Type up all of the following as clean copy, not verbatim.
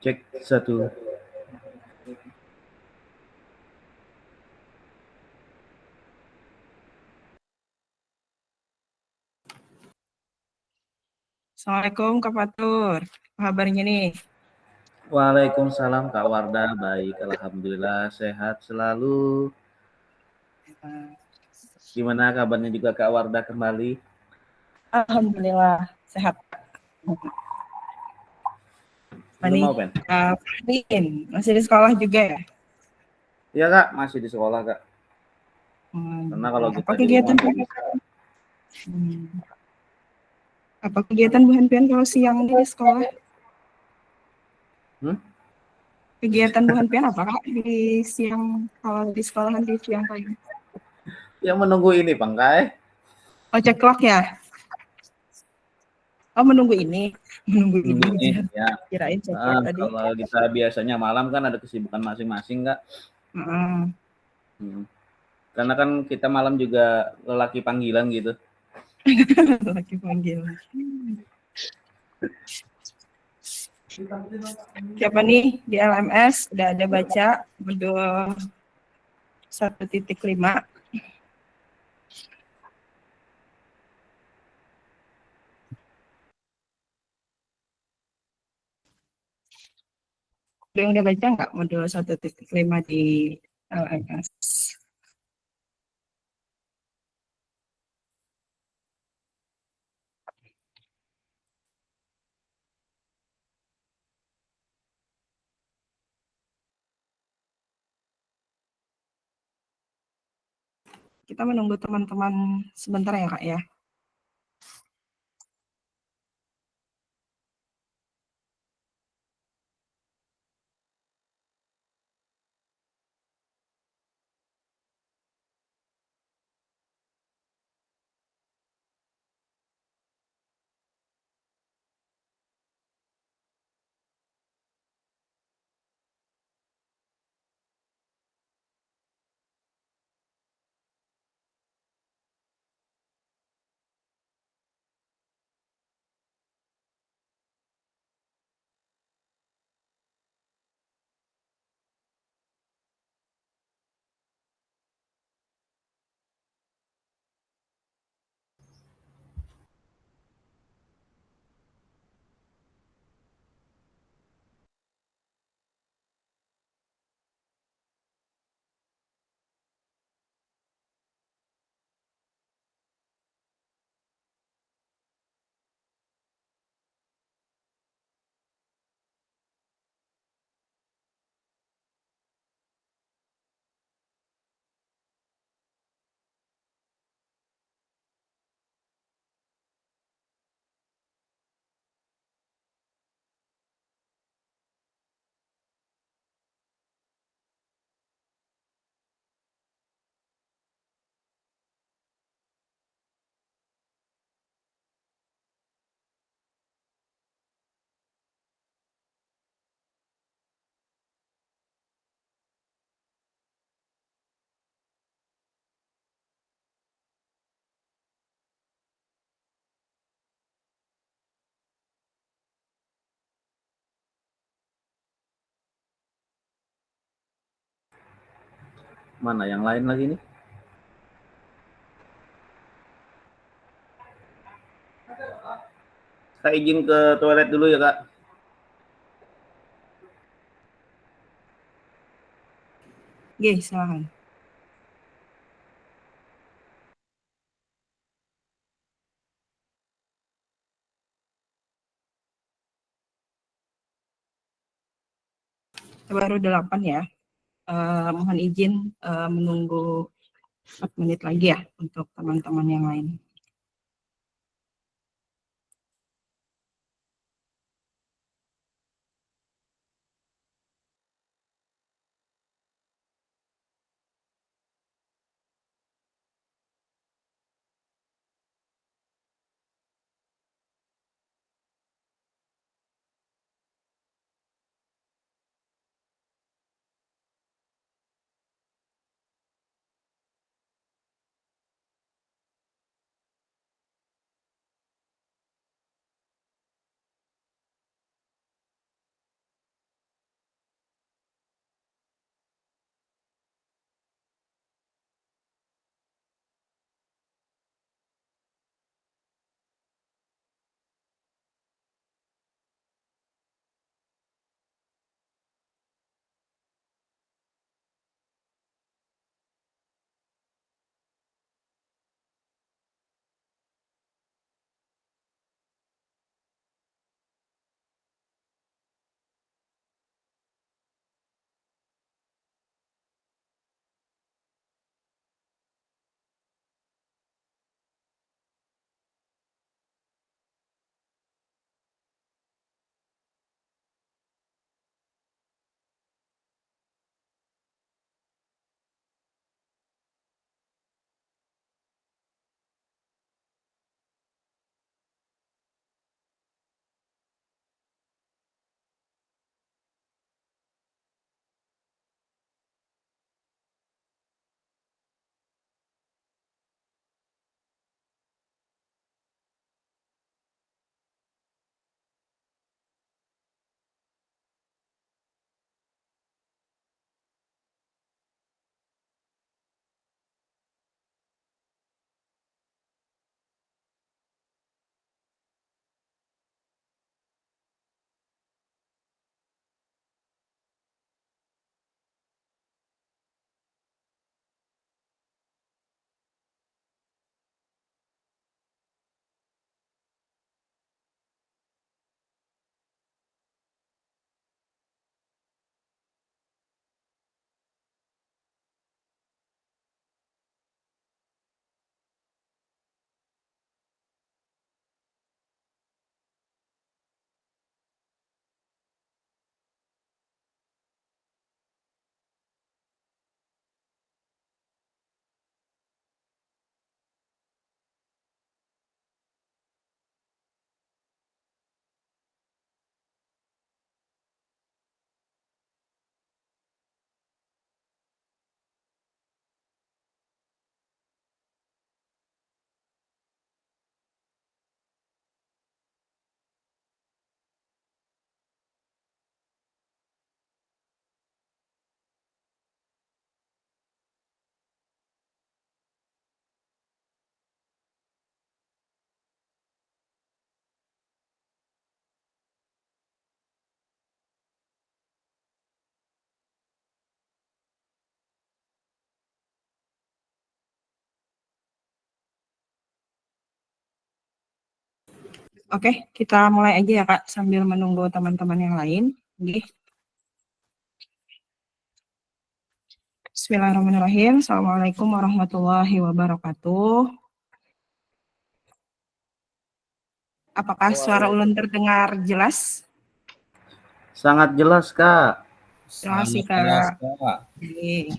Cek satu. Assalamualaikum Kak Fatur. Apa kabarnya nih? Waalaikumsalam Kak Wardah, baik alhamdulillah sehat selalu. Gimana kabarnya juga Kak Wardah kembali? Alhamdulillah sehat. Belum Nih, mau Pen? Fahrin, masih di sekolah juga ya? Iya Kak, masih di sekolah Kak. Karena kalau Apa kita di rumah kegiatan? nggak bisa. Apa kegiatan Bu Hanpian kalau siang ini di sekolah? Hmm? Kegiatan Bu Hanpian apa Kak di siang kalau di sekolahan di siang pagi? Yang menunggu ini Bangkai. Oh cek clock ya? Oh menunggu ini, menunggu Menunggu ini ini aja. ya. Kirain cek clock tadi. Kalau kita biasanya malam kan ada kesibukan masing-masing Kak. Hmm. Karena kan kita malam juga lelaki panggilan gitu. Lagi panggil. Siapa nih di LMS? Udah ada baca modul 1.5. Ada yang udah baca nggak modul 1.5 di LMS? Kita menunggu teman-teman sebentar ya Kak ya. Mana yang lain lagi nih? Saya izin ke toilet dulu ya Kak. Oke, silahkan. Baru 8 ya. Mohon izin menunggu 4 menit lagi ya untuk teman-teman yang lain. Oke, kita mulai aja ya Kak, sambil menunggu teman-teman yang lain. Nggih. Bismillahirrahmanirrahim. Assalamualaikum warahmatullahi wabarakatuh. Apakah suara ulun terdengar jelas? Sangat jelas, Kak. Terima kasih, Sangat jelas, Kak. Kak. Oke.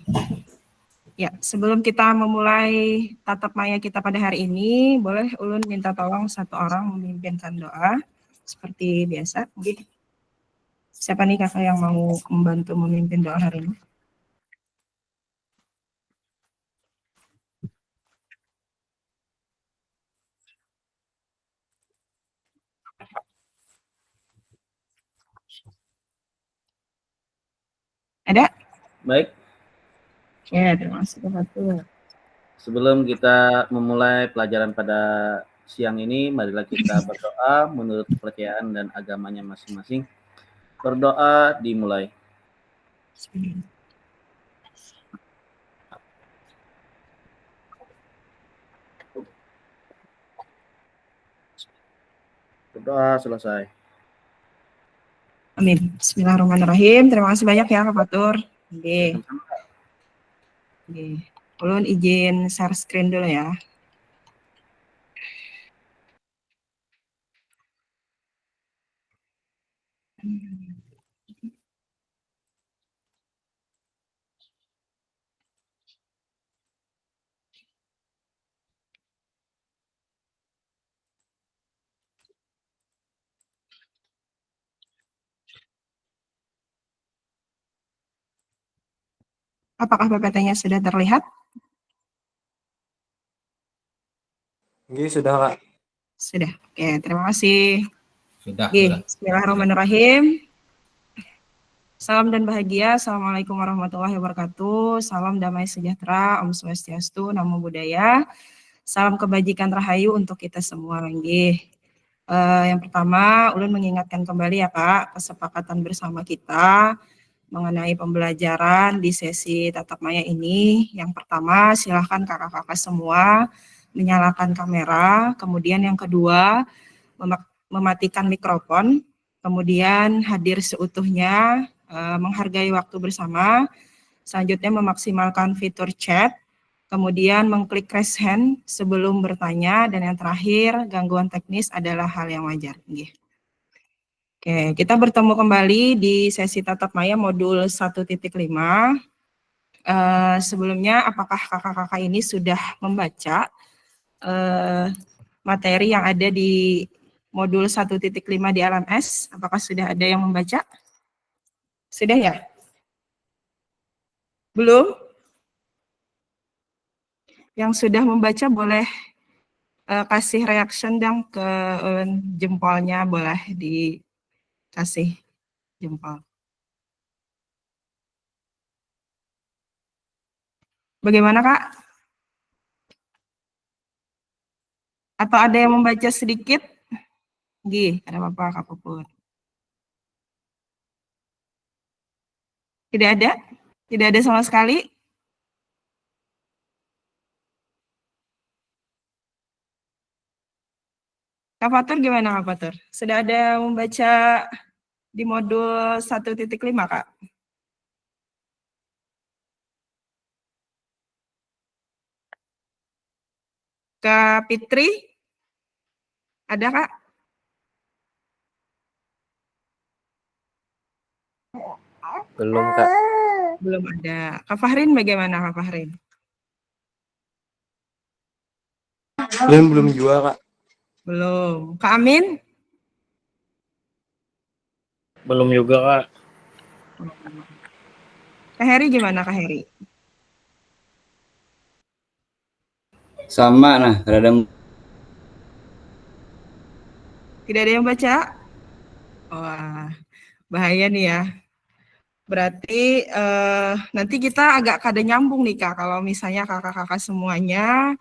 Ya, sebelum kita memulai tatap maya kita pada hari ini, boleh ulun minta tolong satu orang memimpinkan doa seperti biasa. Mungkin siapa nih kakak yang mau membantu memimpin doa hari ini? Ada? Baik. Ya, terima kasih Pak. Sebelum kita memulai pelajaran pada siang ini, marilah kita berdoa menurut kepercayaan dan agamanya masing-masing. Berdoa dimulai. Berdoa selesai. Amin. Bismillahirrahmanirrahim. Terima kasih banyak ya Kak Fatur. Oke. Oke. Ulun izin share screen dulu ya. Apakah PPT-nya sudah terlihat? Oke, sudah Kak. Sudah. Oke, terima kasih. Sudah. Bismillahirrahmanirrahim. Salam dan bahagia. Assalamualaikum warahmatullahi wabarakatuh. Salam damai sejahtera. Om Swastiastu. Namo Buddhaya. Salam kebajikan rahayu untuk kita semua. Yang pertama, ulun mengingatkan kembali ya Kak, kesepakatan bersama kita mengenai pembelajaran di sesi tatap maya ini. Yang pertama, silahkan kakak-kakak semua menyalakan kamera. Kemudian yang kedua, mematikan mikrofon. Kemudian hadir seutuhnya, menghargai waktu bersama. Selanjutnya memaksimalkan fitur chat. Kemudian mengklik raise hand sebelum bertanya. Dan yang terakhir, gangguan teknis adalah hal yang wajar. Oke, kita bertemu kembali di sesi tatap maya modul 1.5. Sebelumnya, apakah kakak-kakak ini sudah membaca materi yang ada di modul 1.5 di LMS? Apakah sudah ada yang membaca? Sudah ya? Belum? Yang sudah membaca boleh kasih reaction dong ke jempolnya, boleh dikasih jempol. Bagaimana Kak? Atau ada yang membaca sedikit? Ada apa-apa Kak Puput? Tidak ada? Tidak ada sama sekali? Kak Fatur gimana Kak Fatur? Sudah ada membaca di modul 1.5 Kak? Kak Fitri? Ada Kak? Belum Kak. Belum ada. Kak Fahrin bagaimana Kak Fahrin? Belum juga Kak. Belum. Kak Amin? Belum juga Kak. Kak Heri gimana Kak Heri? Sama nah, rada Tidak ada yang baca? Wah, bahaya nih ya. Berarti nanti kita agak kada nyambung nih Kak, kalau misalnya kakak-kakak semuanya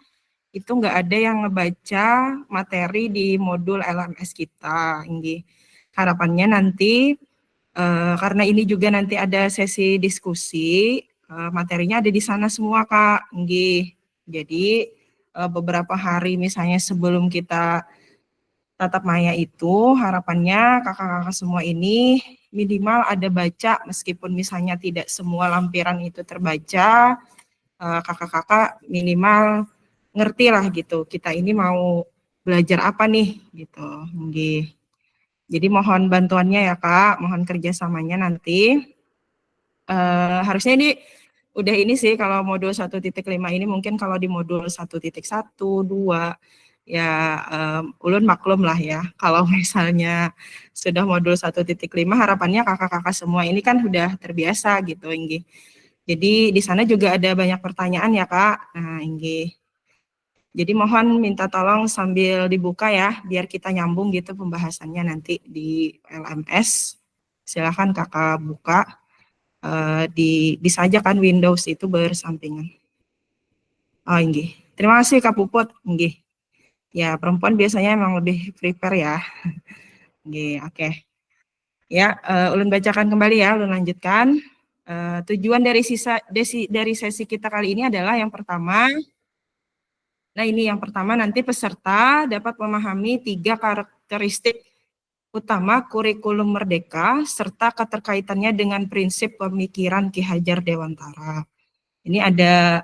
itu nggak ada yang ngebaca materi di modul LMS kita. Harapannya nanti, karena ini juga nanti ada sesi diskusi, materinya ada di sana semua Kak. Jadi beberapa hari misalnya sebelum kita tatap maya itu harapannya kakak-kakak semua ini minimal ada baca, meskipun misalnya tidak semua lampiran itu terbaca, kakak-kakak minimal ngerti lah gitu, kita ini mau belajar apa nih gitu. Jadi mohon bantuannya ya Kak, mohon kerjasamanya nanti. Harusnya ini udah ini sih kalau modul 1.5 ini, mungkin kalau di modul 1.1, 2 ya ulun maklum lah ya. Kalau misalnya sudah modul 1.5 harapannya kakak-kakak semua ini kan udah terbiasa gitu Inggi. Jadi di sana juga ada banyak pertanyaan ya Kak. Nah Inggi. Jadi mohon minta tolong sambil dibuka ya biar kita nyambung gitu pembahasannya nanti di LMS. Silakan Kakak buka. Bisa aja kan Windows itu bersampingan. Oh, inggih. Terima kasih Kak Puput, inggih. Ya, perempuan biasanya emang lebih prepare ya. Inggih, oke. Ya, ulun bacakan kembali ya, ulun lanjutkan. Tujuan dari sesi kita kali ini adalah yang pertama, nah ini yang pertama nanti peserta dapat memahami 3 karakteristik utama kurikulum merdeka serta keterkaitannya dengan prinsip pemikiran Ki Hajar Dewantara. Ini ada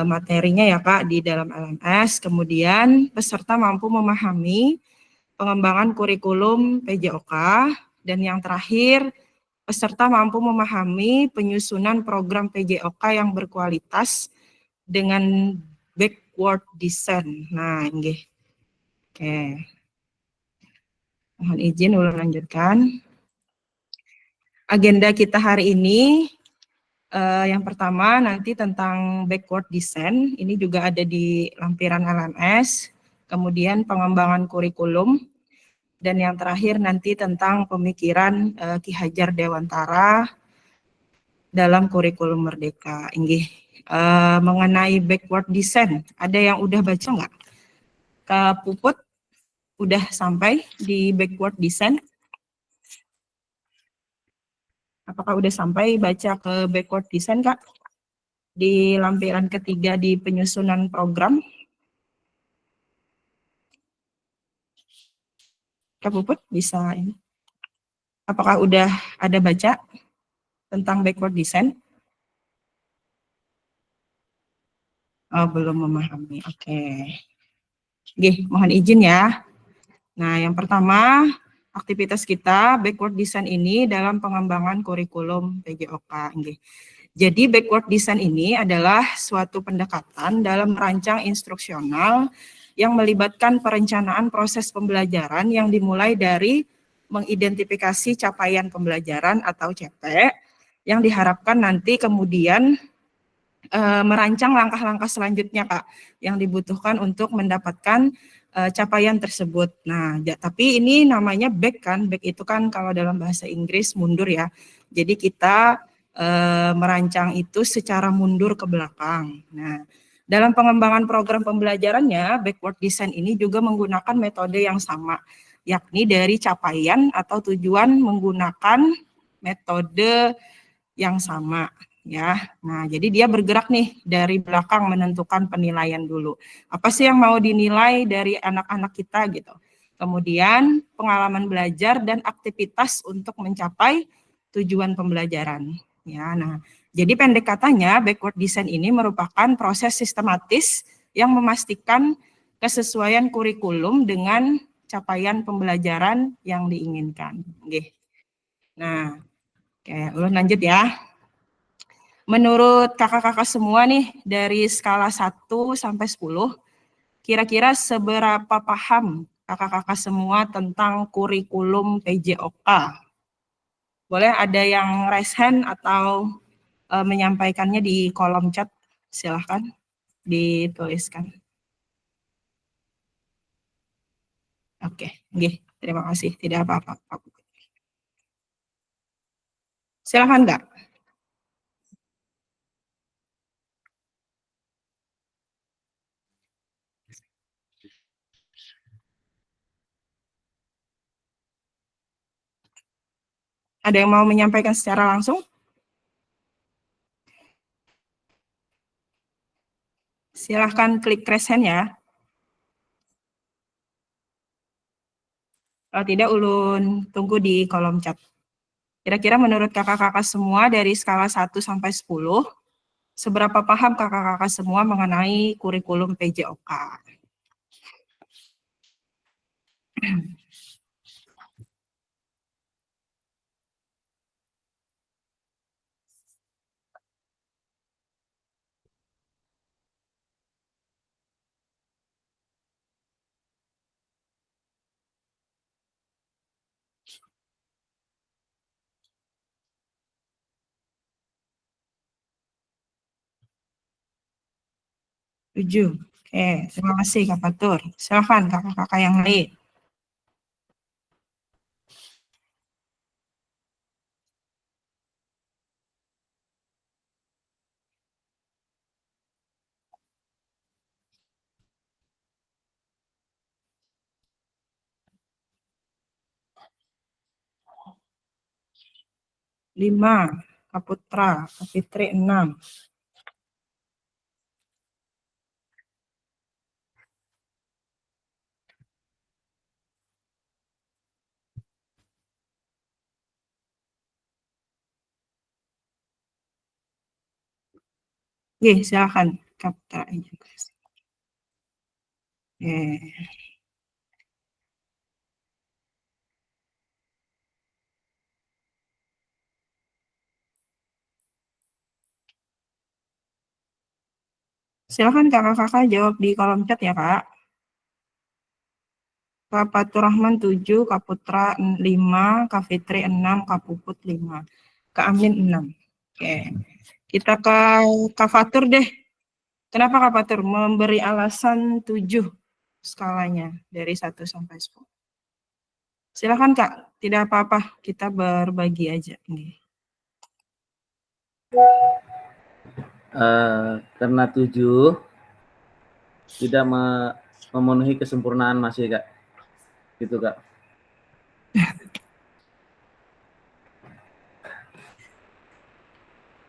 materinya ya Kak di dalam LMS. Kemudian peserta mampu memahami pengembangan kurikulum PJOK, dan yang terakhir peserta mampu memahami penyusunan program PJOK yang berkualitas dengan backward design. Nah, ini. Oke. Mohon izin ulun lanjutkan. Agenda kita hari ini yang pertama nanti tentang backward design, ini juga ada di lampiran LMS, kemudian pengembangan kurikulum, dan yang terakhir nanti tentang pemikiran Ki Hajar Dewantara dalam kurikulum merdeka. Inggih, mengenai backward design, ada yang udah baca nggak? Kak Puput, udah sampai di backward design? Apakah udah sampai baca ke backward design, Kak? Di lampiran ketiga di penyusunan program. Kak Puput bisa ini. Apakah udah ada baca tentang backward design? Oh, belum memahami. Oke. Oke, mohon izin ya. Nah, yang pertama, aktivitas kita backward design ini dalam pengembangan kurikulum PJOK. Jadi backward design ini adalah suatu pendekatan dalam merancang instruksional yang melibatkan perencanaan proses pembelajaran yang dimulai dari mengidentifikasi capaian pembelajaran atau CP yang diharapkan nanti kemudian merancang langkah-langkah selanjutnya Kak yang dibutuhkan untuk mendapatkan capaian tersebut. Nah, tapi ini namanya back kan, back itu kan kalau dalam bahasa Inggris mundur ya. Jadi kita merancang itu secara mundur ke belakang. Nah, dalam pengembangan program pembelajarannya, backward design ini juga menggunakan metode yang sama, yakni dari capaian atau tujuan menggunakan metode yang sama. Ya, nah jadi dia bergerak nih dari belakang menentukan penilaian dulu. Apa sih yang mau dinilai dari anak-anak kita gitu. Kemudian pengalaman belajar dan aktivitas untuk mencapai tujuan pembelajaran. Ya, nah jadi pendek katanya backward design ini merupakan proses sistematis yang memastikan kesesuaian kurikulum dengan capaian pembelajaran yang diinginkan. Oke. Nah, oke, ulun lanjut ya. Menurut kakak-kakak semua nih, dari skala 1 sampai 10, kira-kira seberapa paham kakak-kakak semua tentang kurikulum PJOK? Boleh ada yang raise hand atau menyampaikannya di kolom chat, silahkan dituliskan. Oke, terima kasih, tidak apa-apa. Silahkan Kak. Ada yang mau menyampaikan secara langsung? Silahkan klik raise hand ya. Kalau tidak, ulun tunggu di kolom chat. Kira-kira menurut kakak-kakak semua dari skala 1 sampai 10, seberapa paham kakak-kakak semua mengenai kurikulum PJOK? Tujuh. Oke, terima kasih Kak Fatur. Silakan kakak-kakak yang lain. Lima, Kak Putra, Kak Fitri 6. Oke, silakan Kak Putra. Oke. Silakan kakak-kakak jawab di kolom chat ya Kak. Kak Fatur Rahman 7, Kak Putra 5, Kak Fitri 6, Kak Puput 5, Kak Amin 6. Oke, kita ke Kak Fatur deh. Kenapa Kak Fatur memberi alasan 7 skalanya dari 1 sampai 10? Silakan Kak, tidak apa-apa, kita berbagi aja. Karena 7 tidak memenuhi kesempurnaan masih Kak. Gitu Kak.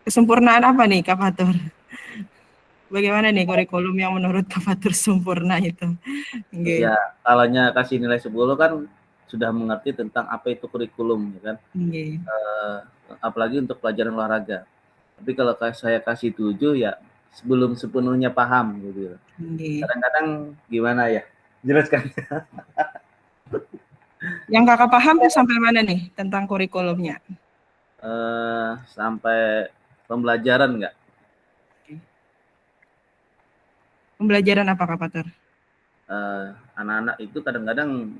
Kesempurnaan apa nih Kak Fatur? Bagaimana nih kurikulum yang menurut Kak Fatur sempurna itu? Okay. Ya, kalanya kasih nilai 10 kan sudah mengerti tentang apa itu kurikulum, ya kan? Okay. Apalagi untuk pelajaran olahraga. Tapi kalau saya kasih 7 ya sebelum sepenuhnya paham gitu. Okay. Kadang-kadang gimana ya? Jelaskan. Yang kakak paham sampai mana nih tentang kurikulumnya? Sampai pembelajaran enggak? Pembelajaran apa Kak Fatur? Anak-anak itu kadang-kadang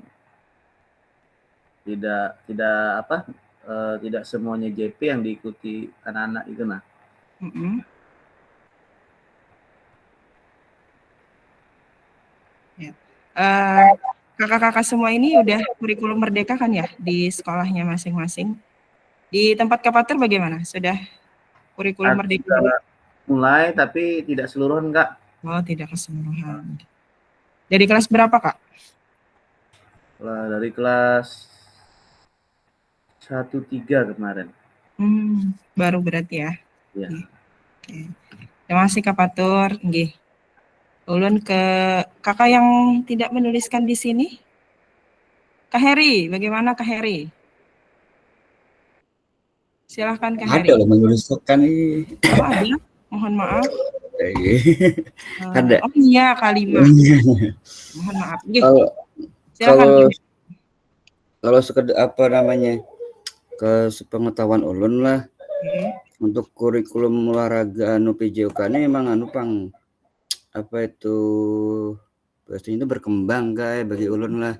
tidak semuanya JP yang diikuti anak-anak itu nah. Ya. Kakak-kakak semua ini udah kurikulum merdeka kan ya di sekolahnya masing-masing. Di tempat Kak Fatur bagaimana? Sudah kurikulum merdeka? Mulai tapi tidak seluruhan Kak. Oh, tidak keseluruhan. Dari kelas berapa Kak? Dari kelas 1-3 kemarin. Baru berarti ya. Ya. Oke. Terima kasih Kak Fatur. Nggih. Ulun ke kakak yang tidak menuliskan di sini. Kak Heri, bagaimana Kak Heri? Silahkan Kak Heri. Ada loh menuliskan ini. Oh, ada? Mohon maaf. Ada. Oh iya, Kalimah. Mohon maaf. Silakan. Kalau sekedar apa namanya ke sepengetahuan ulun lah, untuk kurikulum olahraga PJOK ini memang pang apa itu pastinya itu berkembang guys bagi ulun lah.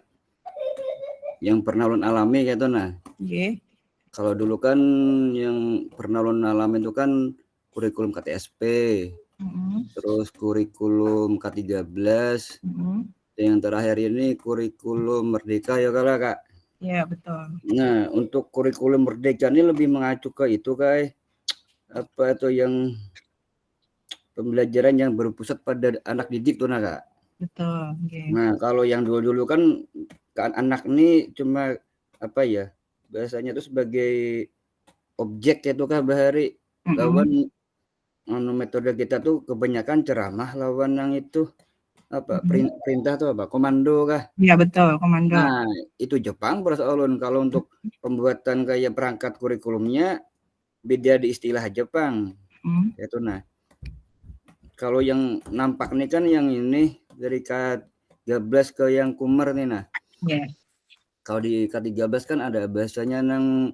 Yang pernah ulun alami gitu nah. Kalau dulu kan yang pernah ulun alami itu kan kurikulum KTSP. Terus kurikulum K13. Yang terakhir ini kurikulum Merdeka ya Kak. Iya, betul. Nah, untuk kurikulum Merdeka ini lebih mengacu ke itu guys. Apa itu yang pembelajaran yang berpusat pada anak didik tuh Kak. Betul. Nah, kalau yang dulu-dulu kan anak ini cuma apa ya? Biasanya itu sebagai objek itu Kak Bahari. Lawan metode kita tuh kebanyakan ceramah lawan yang itu apa perintah tuh apa? Komando kah? Ya betul, komando. Nah, itu Jepang berasa ulun. Kalau untuk pembuatan kayak perangkat kurikulumnya beda di istilah Jepang. Itu nah. Kalau yang nampak nih kan yang ini dari K13 ke yang Kumar nih nah. Ya. Kalau di K13 kan ada bahasanya nang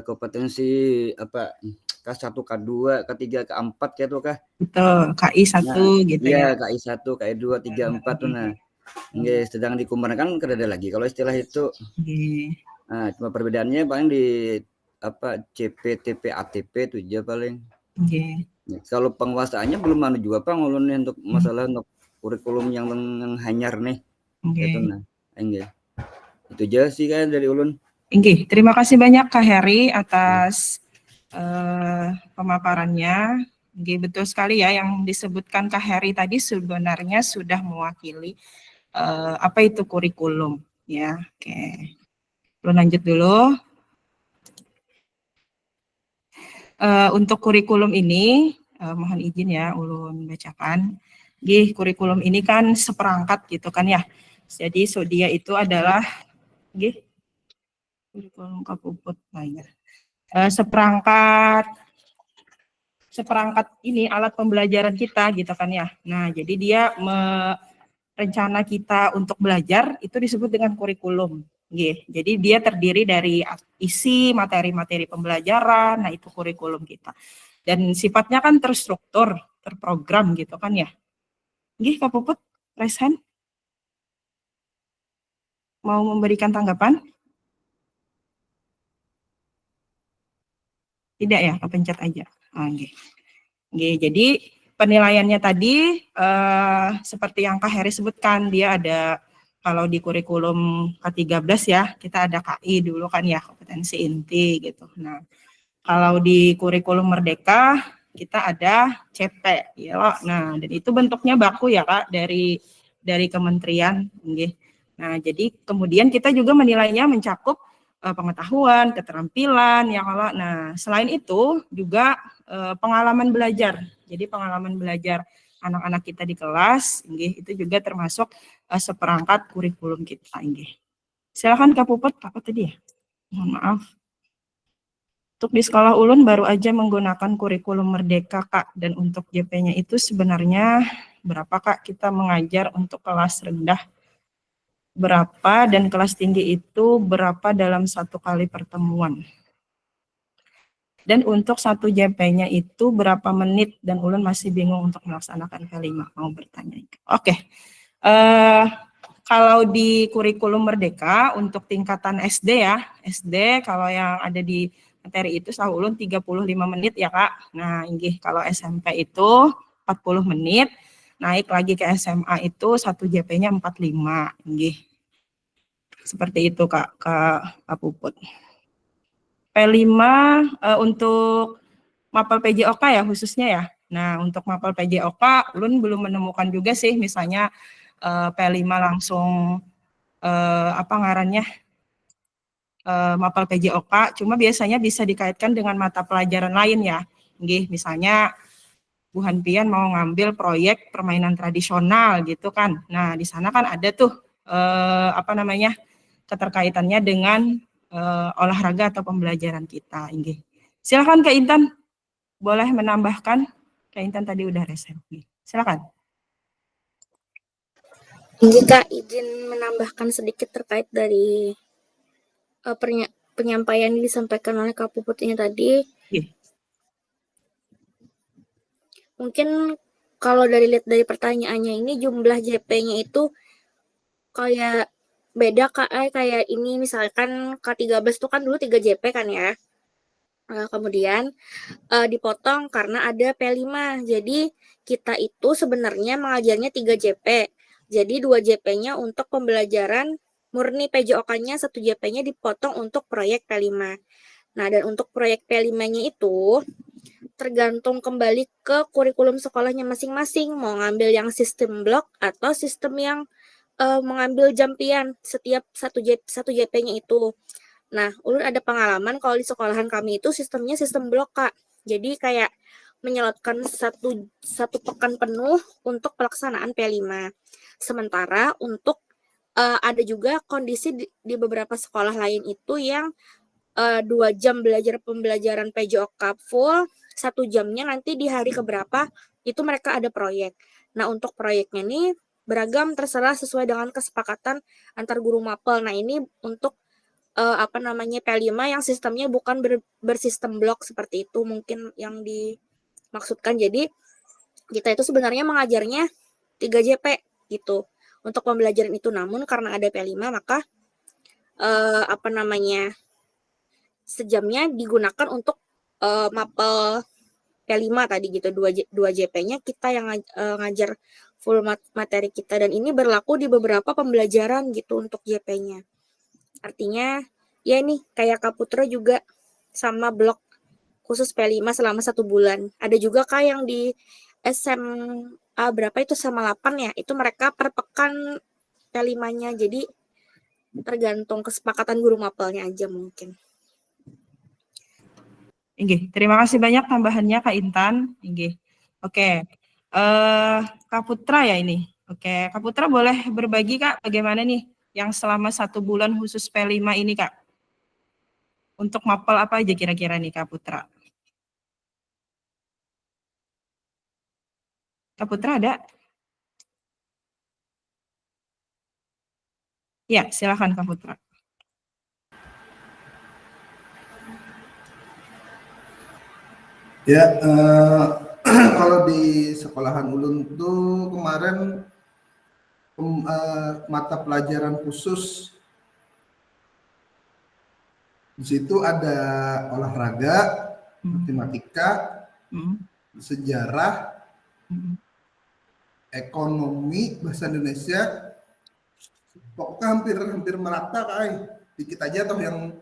kompetensi apa K1, K2, K3, K4 ya tuh kah? Betul, KI 1 gitu ya. Iya, KI 1, KI 2, 3, 4 tuh nah. Nggih, sedang di Kumar kan ada lagi kalau istilah itu. Nah, cuma perbedaannya paling di apa CP, TP, ATP itu aja paling. Kalau penguasaannya belum anu juga Pak ngulun nih untuk masalah untuk kurikulum yang hanyar nih. Itu nah. Nggih. Itu aja sih kan dari ulun. Nggih, terima kasih banyak Kak Heri atas pemaparannya. Nggih, betul sekali ya yang disebutkan Kak Heri tadi sebenarnya sudah mewakili apa itu kurikulum ya. Oke. Ulun lanjut dulu. Untuk kurikulum ini mohon izin ya ulun bacakan. Nggih, kurikulum ini kan seperangkat gitu kan ya. Jadi dia itu adalah nggih kurikulum Kapuput seperangkat ini alat pembelajaran kita gitu kan ya. Nah, jadi dia rencana kita untuk belajar itu disebut dengan kurikulum. Jadi dia terdiri dari isi materi-materi pembelajaran, nah itu kurikulum kita. Dan sifatnya kan terstruktur, terprogram gitu kan ya. Nggih, Kak Puput, raise hand. Mau memberikan tanggapan? Tidak ya, kepencet aja. Nggih. Nggih, jadi penilaiannya tadi seperti yang Kak Heri sebutkan, dia ada kalau di kurikulum K13 ya, kita ada KI dulu kan ya, kompetensi inti gitu. Nah, kalau di kurikulum Merdeka kita ada CP ya. Nah, dan itu bentuknya baku ya Kak dari kementerian nggih. Nah, jadi kemudian kita juga menilainya mencakup pengetahuan, keterampilan ya kalau. Nah, selain itu juga pengalaman belajar. Jadi pengalaman belajar anak-anak kita di kelas, nggih, itu juga termasuk seperangkat kurikulum kita, nggih. Silakan Kak Puput, apa tadi ya? Mohon maaf. Untuk di sekolah ulun baru aja menggunakan kurikulum Merdeka, Kak. Dan untuk JP-nya itu sebenarnya berapa, Kak? Kita mengajar untuk kelas rendah berapa dan kelas tinggi itu berapa dalam satu kali pertemuan. Dan untuk satu JP-nya itu berapa menit dan ulun masih bingung untuk melaksanakan K5, mau bertanya. Oke. Kalau di kurikulum Merdeka untuk tingkatan SD ya, SD kalau yang ada di materi itu setahu ulun 35 menit ya Kak. Nah, ini kalau SMP itu 40 menit, naik lagi ke SMA itu satu JP-nya 45, nggih. Seperti itu Kak Puput. P5 untuk mapel PJOK ya khususnya ya. Nah, untuk mapel PJOK ulun belum menemukan juga sih misalnya P5 langsung apa ngarannya mapel PJOK, cuma biasanya bisa dikaitkan dengan mata pelajaran lain ya. Nggih, misalnya Bu Hanpian mau ngambil proyek permainan tradisional gitu kan. Nah, di sana kan ada tuh apa namanya keterkaitannya dengan olahraga atau pembelajaran kita. Nggih. Silakan Kak Intan, boleh menambahkan. Kak Intan tadi udah resen. Silakan. Jika izin menambahkan sedikit terkait dari penyampaian yang disampaikan oleh Kak Puput ini tadi. Mungkin kalau lihat dari pertanyaannya ini jumlah JP-nya itu kayak beda kayak ini misalkan K13 itu kan dulu 3 JP kan ya. Kemudian dipotong karena ada P5. Jadi kita itu sebenarnya mengajarnya 3 JP. Jadi 2 JP-nya untuk pembelajaran murni PJOK-nya, 1 JP-nya dipotong untuk proyek P5. Nah, dan untuk proyek P5-nya itu tergantung kembali ke kurikulum sekolahnya masing-masing, mau ngambil yang sistem blok atau sistem yang mengambil jampian setiap satu JP-nya itu. Nah, ulun ada pengalaman kalau di sekolahan kami itu sistemnya sistem blok, Kak. Jadi kayak menyalurkan satu pekan penuh untuk pelaksanaan P5. Sementara untuk ada juga kondisi di beberapa sekolah lain itu yang 2 jam pembelajaran PJOK full, 1 jamnya nanti di hari keberapa itu mereka ada proyek. Nah, untuk proyeknya nih beragam, terserah sesuai dengan kesepakatan antar guru mapel. Nah, ini untuk P5 yang sistemnya bukan bersistem blok seperti itu mungkin yang dimaksudkan. Jadi kita itu sebenarnya mengajarnya 3 JP gitu untuk pembelajaran itu. Namun karena ada P5 maka sejamnya digunakan untuk mapel P5 tadi gitu. 2 JP-nya kita yang ngajar full materi kita, dan ini berlaku di beberapa pembelajaran gitu untuk JP-nya. Artinya ya ini kayak Kak Putra juga sama blok khusus P5 selama 1 bulan. Ada juga Kak yang di SMA berapa itu sama 8 ya, itu mereka per pekan P5-nya. Jadi tergantung kesepakatan guru mapelnya aja mungkin. Inggih, terima kasih banyak tambahannya Kak Intan. Inggih. Oke. Kak Putra ya ini. Oke, Kak Putra boleh berbagi Kak bagaimana nih yang selama 1 bulan khusus P5 ini Kak? Untuk mapel apa aja kira-kira nih Kak Putra? Kak Putra ada? Ya, silakan Kak Putra. Ya, kalau di sekolahan Ulun tuh kemarin mata pelajaran khusus di situ ada olahraga, matematika, sejarah, ekonomi, bahasa Indonesia, pokoknya hampir merata Kak. Dikit aja toh yang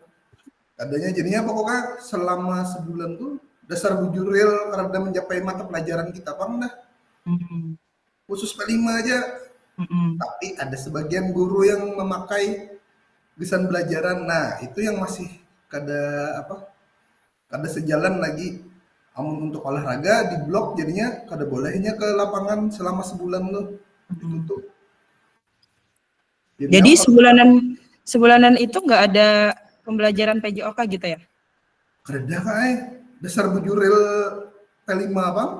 adanya, jadinya pokoknya selama sebulan tuh dasar bujuril karena mencapai mata pelajaran kita bang dah. Khusus P5 aja. Tapi ada sebagian guru yang memakai desain belajaran. Nah, itu yang masih kada sejalan lagi. Amun untuk olahraga di blok jadinya kada bolehnya ke lapangan selama sebulan tuh. Ditutup. Jadi sebulanan itu nggak ada pembelajaran PJOK gitu ya? Kada Kak. Dasar bujuril P5 bang.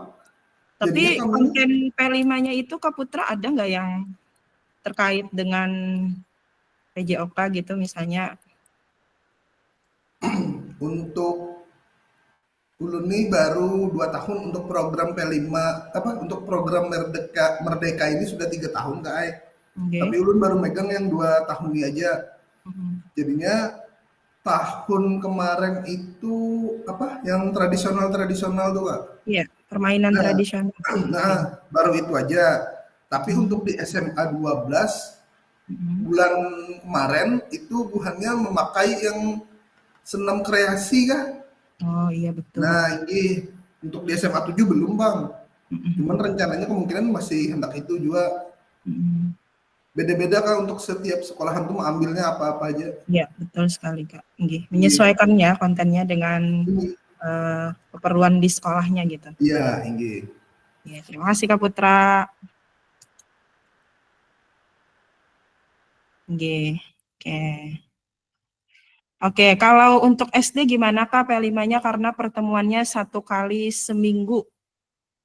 Tapi konten P5-nya itu Kak Putra ada nggak yang terkait dengan PJOK gitu misalnya? Untuk Ulun nih baru 2 tahun untuk program P5, untuk program Merdeka ini sudah 3 tahun Kak. Tapi Ulun baru megang yang 2 tahun ini aja. Jadinya tahun kemarin itu yang tradisional tuh Kak. Iya, permainan tradisional. Nah, baru itu aja. Tapi untuk di SMA 12 bulan kemarin itu buhannya memakai yang senam kreasi Kak. Oh iya betul. Nah, ini untuk di SMA 7 belum Bang. Cuman rencananya kemungkinan masih hendak itu juga. Beda-beda Kak untuk setiap sekolahan tuh mengambilnya apa-apa aja. Iya, betul sekali Kak. Menyesuaikan ya kontennya dengan keperluan di sekolahnya gitu. Iya, Inggi. Ya, terima kasih Kak Putra. Oke, kalau untuk SD gimana Kak P5-nya karena pertemuannya 1 kali seminggu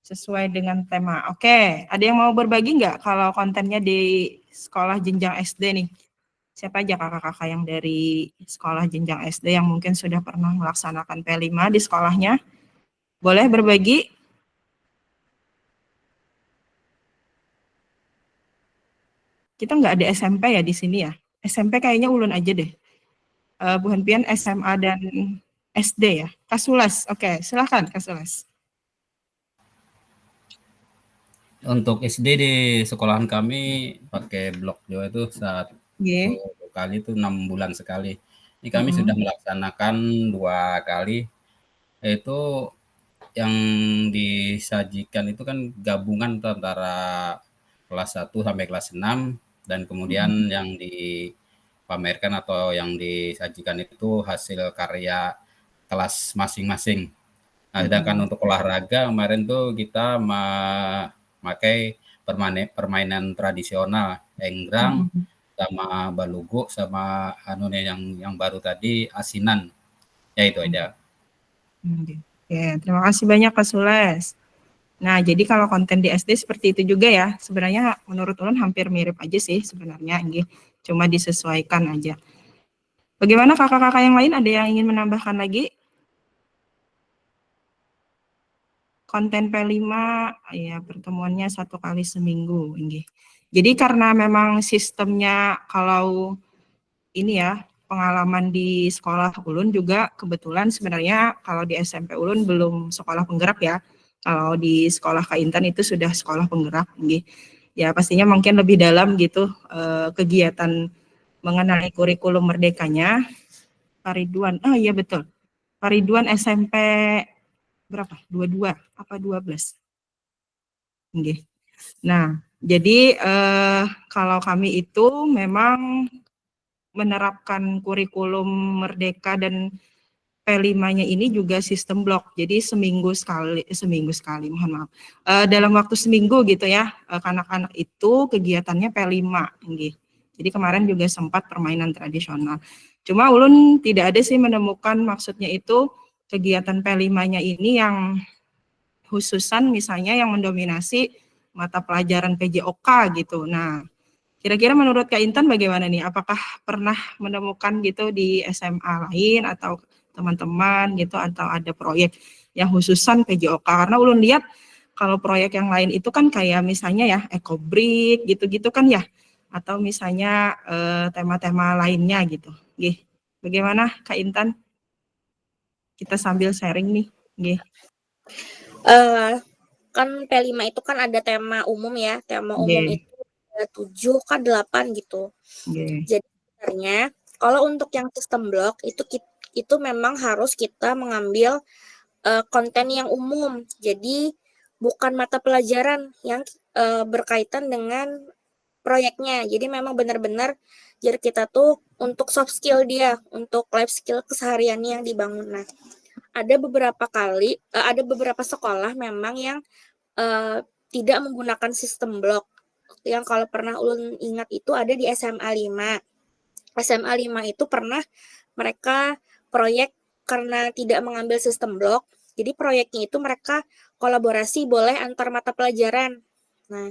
sesuai dengan tema. Oke, ada yang mau berbagi nggak kalau kontennya di sekolah jenjang SD nih? Siapa aja kakak-kakak yang dari sekolah jenjang SD yang mungkin sudah pernah melaksanakan P5 di sekolahnya? Boleh berbagi? Kita nggak ada SMP ya di sini ya? SMP kayaknya Ulun aja deh. Bu Henpian SMA dan SD ya? Kasulas, oke, silakan Kasulas. Untuk SD di sekolahan kami pakai blok Jawa itu saat 2 kali itu 6 bulan sekali. Ini kami sudah melaksanakan 2 kali, yaitu yang disajikan itu kan gabungan antara kelas 1 sampai kelas 6 dan kemudian yang dipamerkan atau yang disajikan itu hasil karya kelas masing-masing. Nah, sedangkan untuk olahraga kemarin tuh kita memakai permainan tradisional, enggrang, sama balugu, sama yang baru tadi asinan. Ya itu aja. Ya, terima kasih banyak Kak Sules. Nah, jadi kalau konten di SD seperti itu juga ya. Sebenarnya menurut ulun hampir mirip aja sih sebenarnya, cuma disesuaikan aja. Bagaimana kakak-kakak yang lain, ada yang ingin menambahkan lagi? Konten P5, ya pertemuannya 1 kali seminggu. Jadi karena memang sistemnya kalau ini ya, pengalaman di sekolah ulun juga kebetulan sebenarnya kalau di SMP ulun belum sekolah penggerak ya. Kalau di sekolah Kak Intan itu sudah sekolah penggerak. Ya pastinya mungkin lebih dalam gitu kegiatan mengenai kurikulum merdekanya. Pak Ridwan, iya betul. Pak Ridwan SMP berapa? 22 apa 12? Nah, jadi kalau kami itu memang menerapkan kurikulum merdeka dan P5-nya ini juga sistem blok. Jadi seminggu sekali, mohon maaf. Dalam waktu seminggu gitu ya, anak-anak itu kegiatannya P5. Jadi kemarin juga sempat permainan tradisional. Cuma ulun tidak ada sih menemukan maksudnya itu kegiatan P5-nya ini yang khususan misalnya yang mendominasi mata pelajaran PJOK gitu. Nah, kira-kira menurut Kak Intan bagaimana nih? Apakah pernah menemukan gitu di SMA lain atau teman-teman gitu atau ada proyek yang khususan PJOK? Karena ulun lihat kalau proyek yang lain itu kan kayak misalnya ya ekobrik gitu-gitu kan ya, atau misalnya tema-tema lainnya gitu. Bagaimana Kak Intan? Kita sambil sharing nih. Kan P5 itu kan ada tema umum ya. Tema umum itu ada 7 kan 8 gitu. Jadi sebenarnya kalau untuk yang sistem blok itu memang harus kita mengambil konten yang umum. Jadi bukan mata pelajaran yang berkaitan dengan proyeknya. Jadi memang benar-benar jadi kita tuh untuk soft skill dia, untuk life skill kesehariannya yang dibangun. Nah, ada beberapa sekolah memang yang tidak menggunakan sistem blok. Yang kalau pernah ulun ingat itu ada di SMA 5. SMA 5 itu pernah mereka proyek karena tidak mengambil sistem blok. Jadi proyeknya itu mereka kolaborasi boleh antar mata pelajaran. Nah,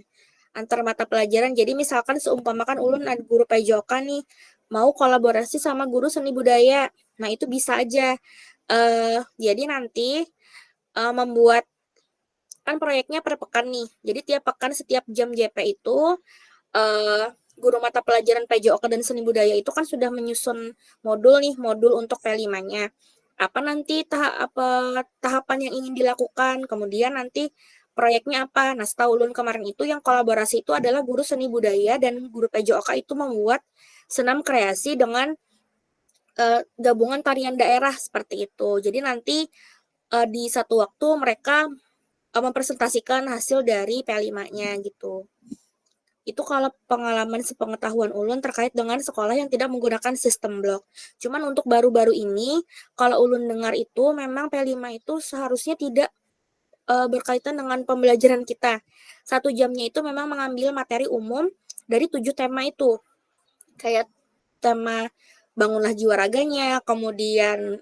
antar mata pelajaran. Jadi misalkan seumpamakan ulun ada guru PJOK nih mau kolaborasi sama guru seni budaya. Nah, itu bisa aja. Jadi nanti membuat kan proyeknya per pekan nih. Jadi tiap pekan setiap jam JP itu guru mata pelajaran PJOK dan seni budaya itu kan sudah menyusun modul untuk P5-nya. Apa nanti tahapan yang ingin dilakukan, kemudian nanti proyeknya apa. Nah, setahu ulun kemarin itu yang kolaborasi itu adalah guru seni budaya dan guru PJOK itu membuat senam kreasi dengan gabungan tarian daerah seperti itu. Jadi nanti di satu waktu mereka mempresentasikan hasil dari P5-nya gitu. Itu kalau pengalaman sepengetahuan ulun terkait dengan sekolah yang tidak menggunakan sistem blok. Cuman untuk baru-baru ini, kalau ulun dengar itu memang P5 itu seharusnya tidak berkaitan dengan pembelajaran kita. 1 jamnya itu memang mengambil materi umum dari 7 tema itu. Kayak tema bangunlah jiwa raganya, kemudian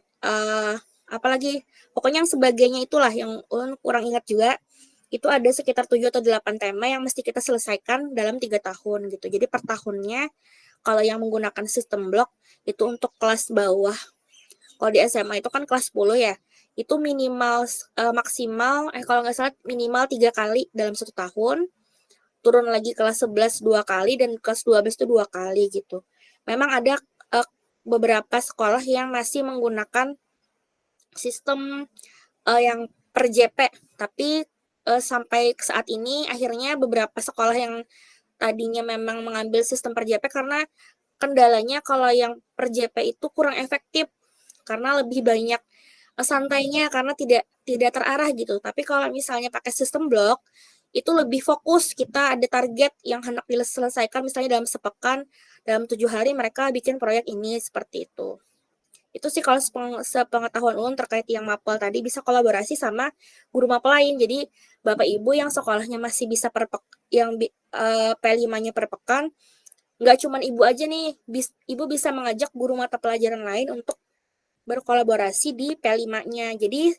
apalagi pokoknya yang sebagainya itulah yang ulun kurang ingat juga. Itu ada sekitar 7 atau 8 tema yang mesti kita selesaikan dalam 3 tahun gitu. Jadi per tahunnya kalau yang menggunakan sistem blok itu untuk kelas bawah. Kalau di SMA itu kan kelas 10 ya. Itu minimal maksimal kalau nggak salah minimal 3 kali dalam 1 tahun. Turun lagi kelas 11 2 kali dan kelas 12 itu 2 kali gitu. Memang ada beberapa sekolah yang masih menggunakan sistem yang per JP, tapi sampai saat ini akhirnya beberapa sekolah yang tadinya memang mengambil sistem per JP karena kendalanya kalau yang per JP itu kurang efektif karena lebih banyak santainya karena tidak terarah gitu. Tapi kalau misalnya pakai sistem blok itu lebih fokus, kita ada target yang hendak diselesaikan misalnya dalam sepekan, dalam 7 hari mereka bikin proyek ini seperti itu. Itu sih kalau sepengetahuan ulun terkait yang mapel tadi bisa kolaborasi sama guru mapel lain. Jadi Bapak Ibu yang sekolahnya masih bisa P5-nya per pekan, nggak cuma Ibu aja nih, Ibu bisa mengajak guru mata pelajaran lain untuk berkolaborasi di P5-nya. Jadi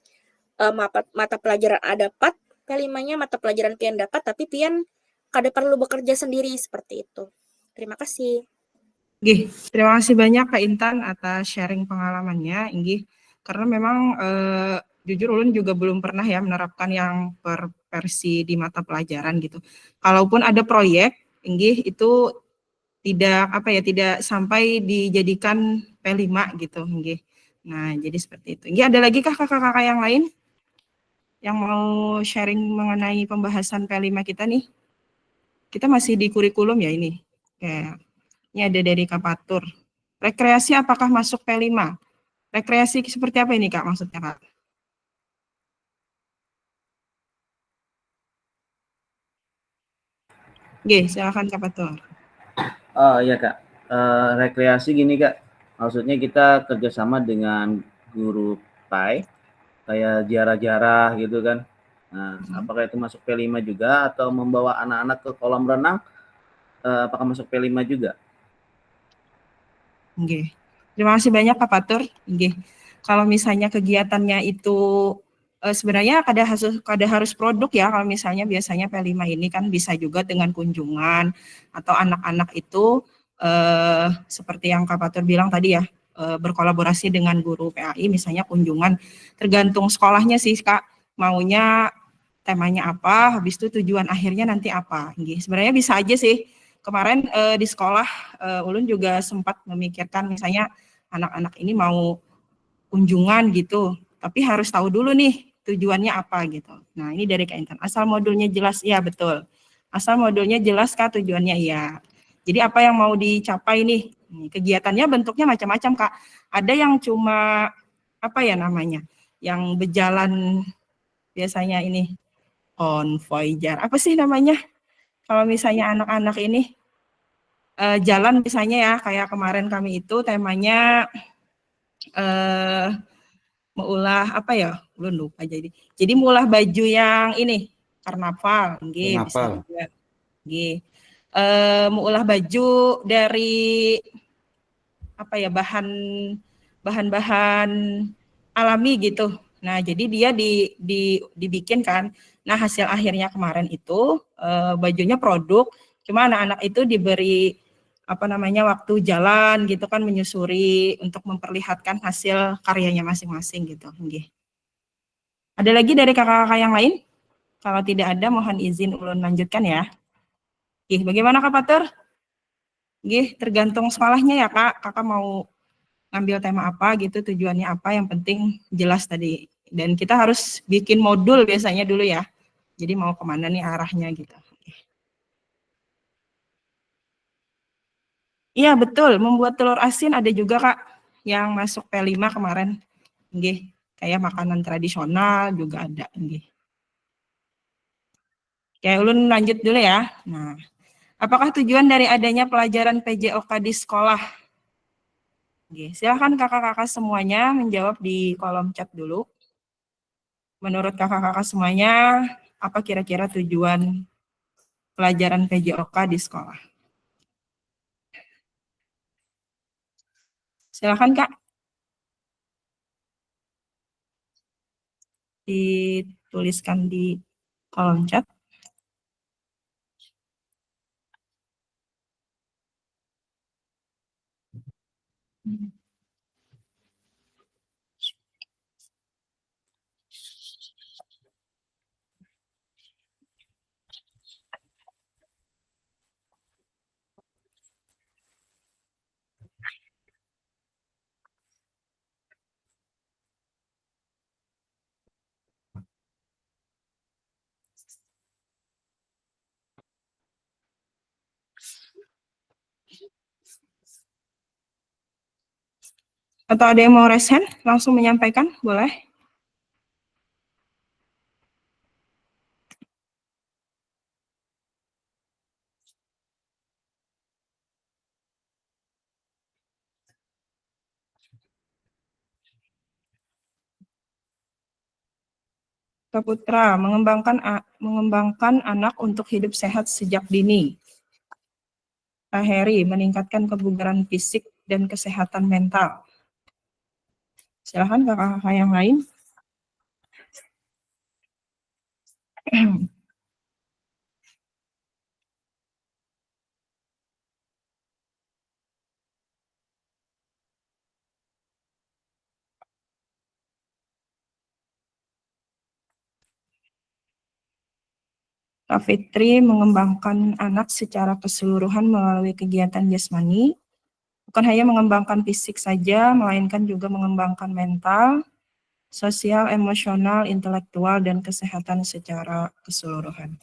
mata pelajaran ada dapat, P5-nya mata pelajaran pian dapat, tapi pian kada perlu bekerja sendiri seperti itu. Terima kasih. Nggih, terima kasih banyak Kak Intan atas sharing pengalamannya, inggih. Karena memang jujur ulun juga belum pernah ya menerapkan yang per versi di mata pelajaran gitu. Kalaupun ada proyek, inggih itu tidak sampai dijadikan P5 gitu, inggih. Nah, jadi seperti itu. Inggih, ada lagi kah kakak-kakak yang lain yang mau sharing mengenai pembahasan P5 kita nih? Kita masih di kurikulum ya ini. Kayak ini ada dari Kapatur. Rekreasi apakah masuk P5? Rekreasi seperti apa ini Kak maksudnya Kak? Oke, silakan Kapatur. Oh iya Kak, rekreasi gini Kak, maksudnya kita kerjasama dengan guru PAI, kayak ziarah-ziarah gitu kan. Nah, apakah itu masuk P5 juga atau membawa anak-anak ke kolam renang, apakah masuk P5 juga? Oke. Terima kasih banyak Pak Patur. Oke. Kalau misalnya kegiatannya itu sebenarnya kada harus produk ya. Kalau misalnya biasanya P5 ini kan bisa juga dengan kunjungan atau anak-anak itu seperti yang Kak Patur bilang tadi ya, berkolaborasi dengan guru PAI misalnya kunjungan. Tergantung sekolahnya sih Kak, maunya temanya apa, habis itu tujuan akhirnya nanti apa. Sebenarnya bisa aja sih. Kemarin di sekolah Ulun juga sempat memikirkan misalnya anak-anak ini mau kunjungan gitu, tapi harus tahu dulu nih tujuannya apa gitu. Nah ini dari Kak Intan, asal modulnya jelas, ya betul. Asal modulnya jelas Kak tujuannya ya. Jadi apa yang mau dicapai nih, kegiatannya bentuknya macam-macam Kak. Ada yang cuma apa ya namanya, yang berjalan biasanya ini konvoy jar, apa sih namanya? Kalau misalnya anak-anak ini jalan misalnya ya, kayak kemarin kami itu temanya mengulah apa ya, belum lupa jadi. Jadi mengulah baju yang ini karnaval, nggih bisa juga. Nggih. Mengulah baju dari apa ya bahan-bahan alami gitu. Nah, jadi dia dibikin kan. Nah, hasil akhirnya kemarin itu bajunya produk, cuma anak-anak itu diberi apa namanya waktu jalan gitu kan menyusuri untuk memperlihatkan hasil karyanya masing-masing gitu. Nggih. Ada lagi dari kakak-kakak yang lain? Kalau tidak ada mohon izin ulun lanjutkan ya. Nggih, bagaimana Kak Patur? Nggih, tergantung sekolahnya ya Kak. Kakak mau ngambil tema apa gitu, tujuannya apa, yang penting jelas tadi. Dan kita harus bikin modul biasanya dulu ya. Jadi mau kemana nih arahnya gitu. Iya betul, membuat telur asin ada juga Kak yang masuk P5 kemarin. Nggih, kayak makanan tradisional juga ada. Nggih. Kayak ulun lanjut dulu ya. Nah, apakah tujuan dari adanya pelajaran PJOK di sekolah? Nggih, silakan kakak-kakak semuanya menjawab di kolom chat dulu. Menurut kakak-kakak semuanya, apa kira-kira tujuan pelajaran PJOK di sekolah? Silakan Kak. Dituliskan di kolom chat. Atau ada yang mau raise hand, langsung menyampaikan, boleh? Kak Putra, mengembangkan anak untuk hidup sehat sejak dini. Kak Heri, meningkatkan kebugaran fisik dan kesehatan mental. Silahkan kakak-kakak yang lain. Kak Fitri, mengembangkan anak secara keseluruhan melalui kegiatan jasmani, bukan hanya mengembangkan fisik saja, melainkan juga mengembangkan mental, sosial, emosional, intelektual, dan kesehatan secara keseluruhan.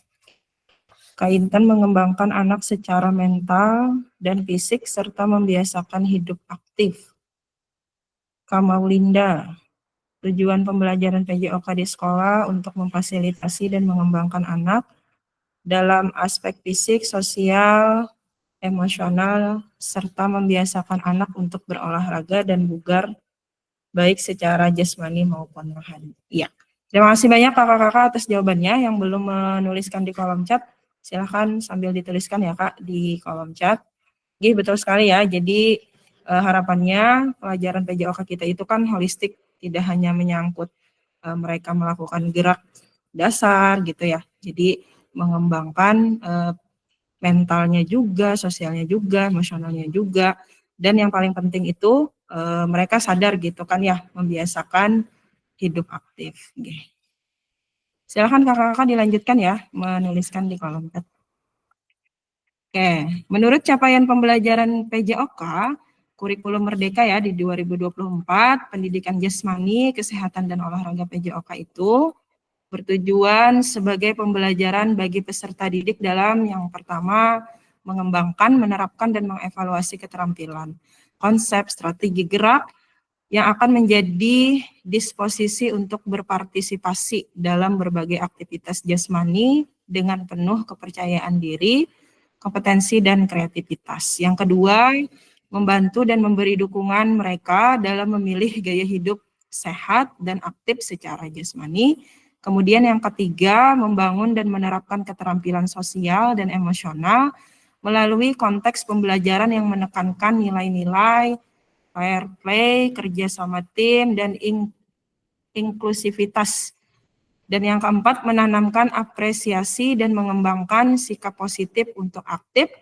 Kak Intan, mengembangkan anak secara mental dan fisik, serta membiasakan hidup aktif. Kak Maulinda, tujuan pembelajaran PJOK di sekolah untuk memfasilitasi dan mengembangkan anak dalam aspek fisik, sosial, emosional, serta membiasakan anak untuk berolahraga dan bugar, baik secara jasmani maupun rohani. Iya. Terima kasih banyak kakak-kakak atas jawabannya. Yang belum menuliskan di kolom chat, silahkan sambil dituliskan ya Kak di kolom chat. Oke, betul sekali ya. Jadi harapannya pelajaran PJOK kita itu kan holistik, tidak hanya menyangkut mereka melakukan gerak dasar gitu ya. Jadi mengembangkan mentalnya juga, sosialnya juga, emosionalnya juga. Dan yang paling penting itu mereka sadar gitu kan ya, membiasakan hidup aktif. Silakan kakak-kakak dilanjutkan ya, menuliskan di kolom chat. Oke, menurut capaian pembelajaran PJOK, kurikulum Merdeka ya di 2024, pendidikan jasmani, kesehatan dan olahraga PJOK itu bertujuan sebagai pembelajaran bagi peserta didik dalam yang pertama, mengembangkan, menerapkan, dan mengevaluasi keterampilan, konsep, strategi gerak, yang akan menjadi disposisi untuk berpartisipasi dalam berbagai aktivitas jasmani dengan penuh kepercayaan diri, kompetensi, dan kreativitas. Yang kedua, membantu dan memberi dukungan mereka dalam memilih gaya hidup sehat dan aktif secara jasmani. Kemudian yang ketiga, membangun dan menerapkan keterampilan sosial dan emosional melalui konteks pembelajaran yang menekankan nilai-nilai fair play, kerja sama tim, dan inklusivitas. Dan yang keempat, menanamkan apresiasi dan mengembangkan sikap positif untuk aktif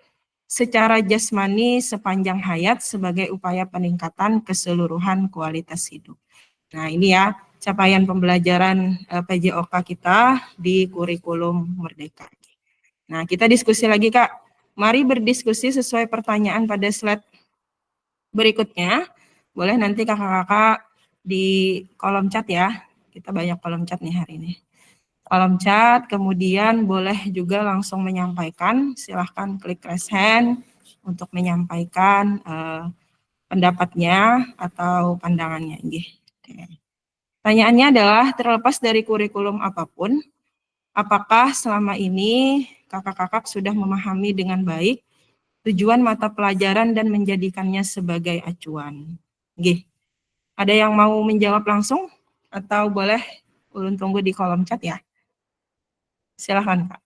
secara jasmani sepanjang hayat sebagai upaya peningkatan keseluruhan kualitas hidup. Nah ini ya capaian pembelajaran PJOK kita di kurikulum Merdeka. Nah kita diskusi lagi Kak. Mari berdiskusi sesuai pertanyaan pada slide berikutnya. Boleh nanti kakak-kakak di kolom chat ya. Kita banyak kolom chat nih hari ini. Kolom chat, kemudian boleh juga langsung menyampaikan. Silahkan klik raise hand untuk menyampaikan pendapatnya atau pandangannya. Oke. Pertanyaannya adalah, terlepas dari kurikulum apapun, apakah selama ini kakak-kakak sudah memahami dengan baik tujuan mata pelajaran dan menjadikannya sebagai acuan? Ada yang mau menjawab langsung? Atau boleh ulun tunggu di kolom chat ya? Silahkan Kak.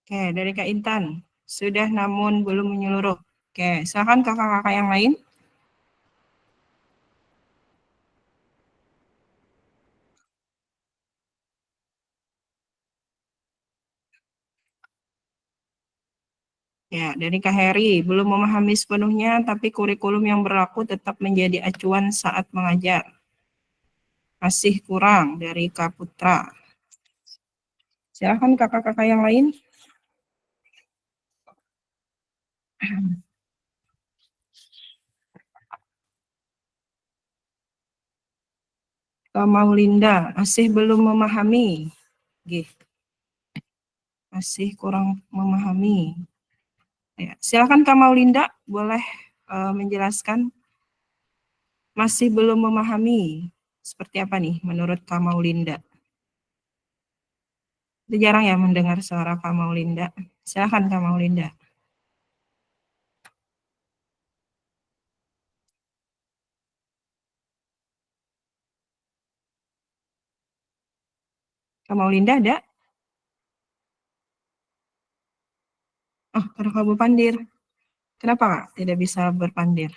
Oke, dari Kak Intan. Sudah namun belum menyeluruh. Oke, silakan kakak-kakak yang lain. Ya, dari Kak Heri, belum memahami sepenuhnya, tapi kurikulum yang berlaku tetap menjadi acuan saat mengajar. Masih kurang dari Kak Putra. Silakan kakak-kakak yang lain. Kak Maulinda, masih belum memahami. Masih kurang memahami. Ya, silakan Kak Maulinda, boleh menjelaskan. Masih belum memahami. Seperti apa nih menurut Kak Maulinda? Itu jarang ya mendengar suara Kak Maulinda. Silakan Kak Maulinda. Kak Maulinda ada? Oh, karena Kak berpandir. Kenapa Kak tidak bisa berpandir?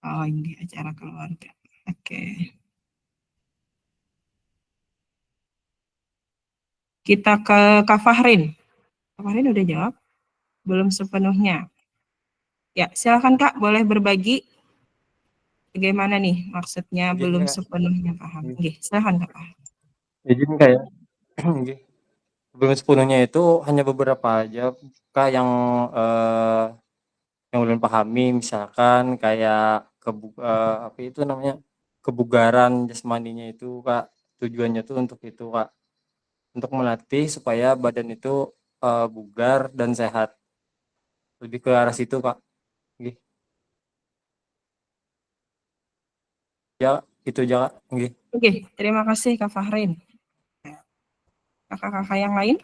Oh, ini acara keluarga. Oke. Kita ke Kak Fahrin. Kak Fahrin udah jawab? Belum sepenuhnya. Ya, silakan Kak, boleh berbagi bagaimana nih maksudnya Nggih, belum Kak. sepenuhnya paham. Oke, silakan Kak. Izin kayak nggih. Belum sepenuhnya itu hanya beberapa aja Kak yang belum pahami, misalkan kayak apa itu namanya, kebugaran jasmaninya itu Kak. Tujuannya tuh untuk itu Kak, untuk melatih supaya badan itu bugar dan sehat. Lebih ke arah situ Kak. Nggih. Ya, itu aja Kak. Nggih. Oke, terima kasih Kak Fahrin. Kakak-kakak yang lain?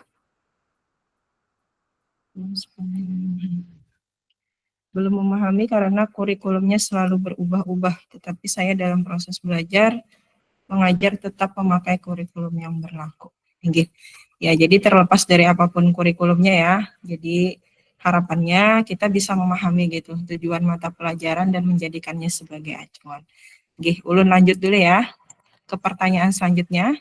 Belum memahami karena kurikulumnya selalu berubah-ubah, tetapi saya dalam proses belajar, mengajar tetap memakai kurikulum yang berlaku. Ya, jadi terlepas dari apapun kurikulumnya ya, jadi harapannya kita bisa memahami gitu tujuan mata pelajaran dan menjadikannya sebagai acuan. Ulun lanjut dulu ya ke pertanyaan selanjutnya.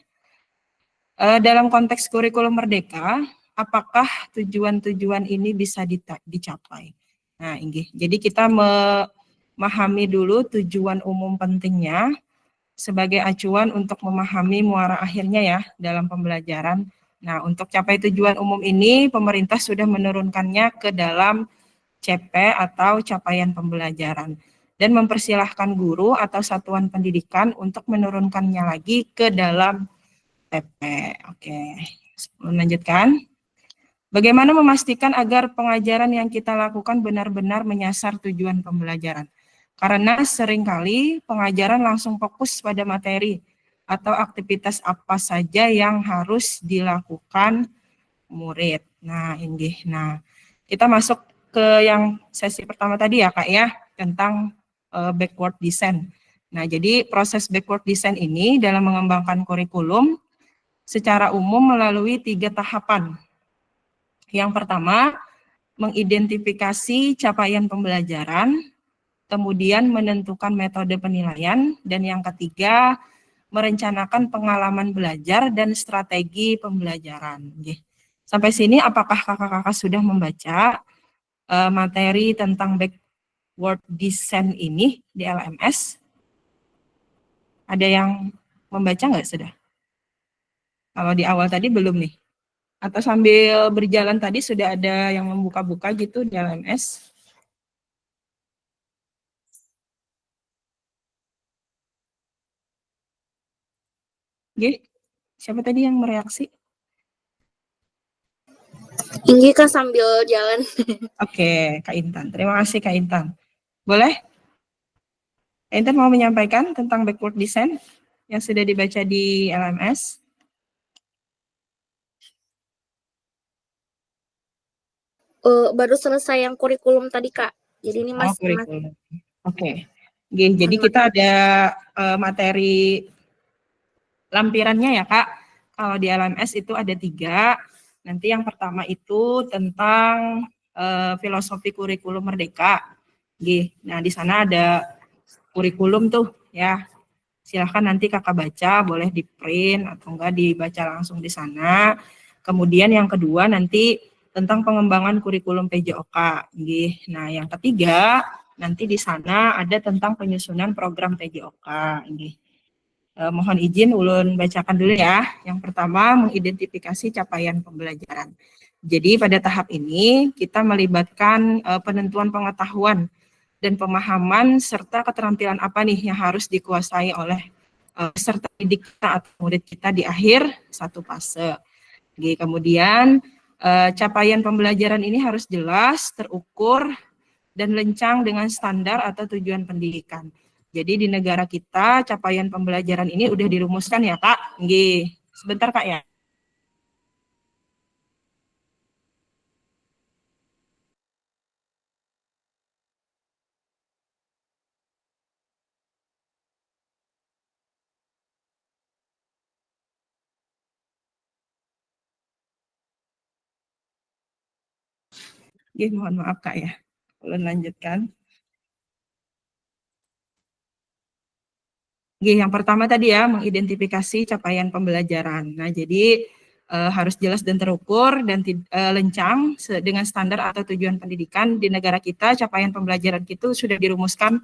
Dalam konteks kurikulum merdeka, apakah tujuan-tujuan ini bisa dicapai? Nah, jadi kita memahami dulu tujuan umum pentingnya sebagai acuan untuk memahami muara akhirnya ya dalam pembelajaran. Nah, untuk capai tujuan umum ini, pemerintah sudah menurunkannya ke dalam CP atau capaian pembelajaran dan mempersilahkan guru atau satuan pendidikan untuk menurunkannya lagi ke dalam TP. Oke, melanjutkan. Bagaimana memastikan agar pengajaran yang kita lakukan benar-benar menyasar tujuan pembelajaran? Karena seringkali pengajaran langsung fokus pada materi atau aktivitas apa saja yang harus dilakukan murid. Nah, ini. Nah, kita masuk ke yang sesi pertama tadi ya, Kak ya, tentang backward design. Nah, jadi proses backward design ini dalam mengembangkan kurikulum secara umum melalui 3 tahapan. Yang pertama, mengidentifikasi capaian pembelajaran, kemudian menentukan metode penilaian, dan yang ketiga, merencanakan pengalaman belajar dan strategi pembelajaran. Sampai sini apakah kakak-kakak sudah membaca materi tentang backward design ini di LMS? Ada yang membaca nggak sudah? Kalau di awal tadi belum nih? Atau sambil berjalan tadi sudah ada yang membuka-buka gitu di LMS? Siapa tadi yang mereaksi? Inggi Kak sambil jalan. Oke, Kak Intan. Terima kasih Kak Intan. Boleh? Kak Intan mau menyampaikan tentang backward design yang sudah dibaca di LMS? Baru selesai yang kurikulum tadi Kak. Jadi ini Oh, masih kurikulum. Oke. Jadi kita ada materi lampirannya ya Kak. Kalau di LMS itu ada 3. Nanti yang pertama itu tentang filosofi kurikulum merdeka. Nah di sana ada kurikulum tuh ya. Silahkan nanti kakak baca, boleh di print atau enggak dibaca langsung di sana. Kemudian yang kedua nanti tentang pengembangan kurikulum PJOK. Nah yang ketiga nanti di sana ada tentang penyusunan program PJOK. Mohon izin ulun bacakan dulu ya. Yang pertama mengidentifikasi capaian pembelajaran. Jadi pada tahap ini kita melibatkan penentuan pengetahuan dan pemahaman serta keterampilan apa nih yang harus dikuasai oleh peserta didik kita atau murid kita di akhir satu fase. Kemudian capaian pembelajaran ini harus jelas, terukur, dan lencang dengan standar atau tujuan pendidikan. Jadi di negara kita capaian pembelajaran ini udah dirumuskan ya Kak. Sebentar Kak ya. Mohon maaf Kak ya. Ulun lanjutkan. Yang pertama tadi ya, mengidentifikasi capaian pembelajaran. Nah, jadi harus jelas dan terukur dan lencang dengan standar atau tujuan pendidikan. Di negara kita, capaian pembelajaran itu sudah dirumuskan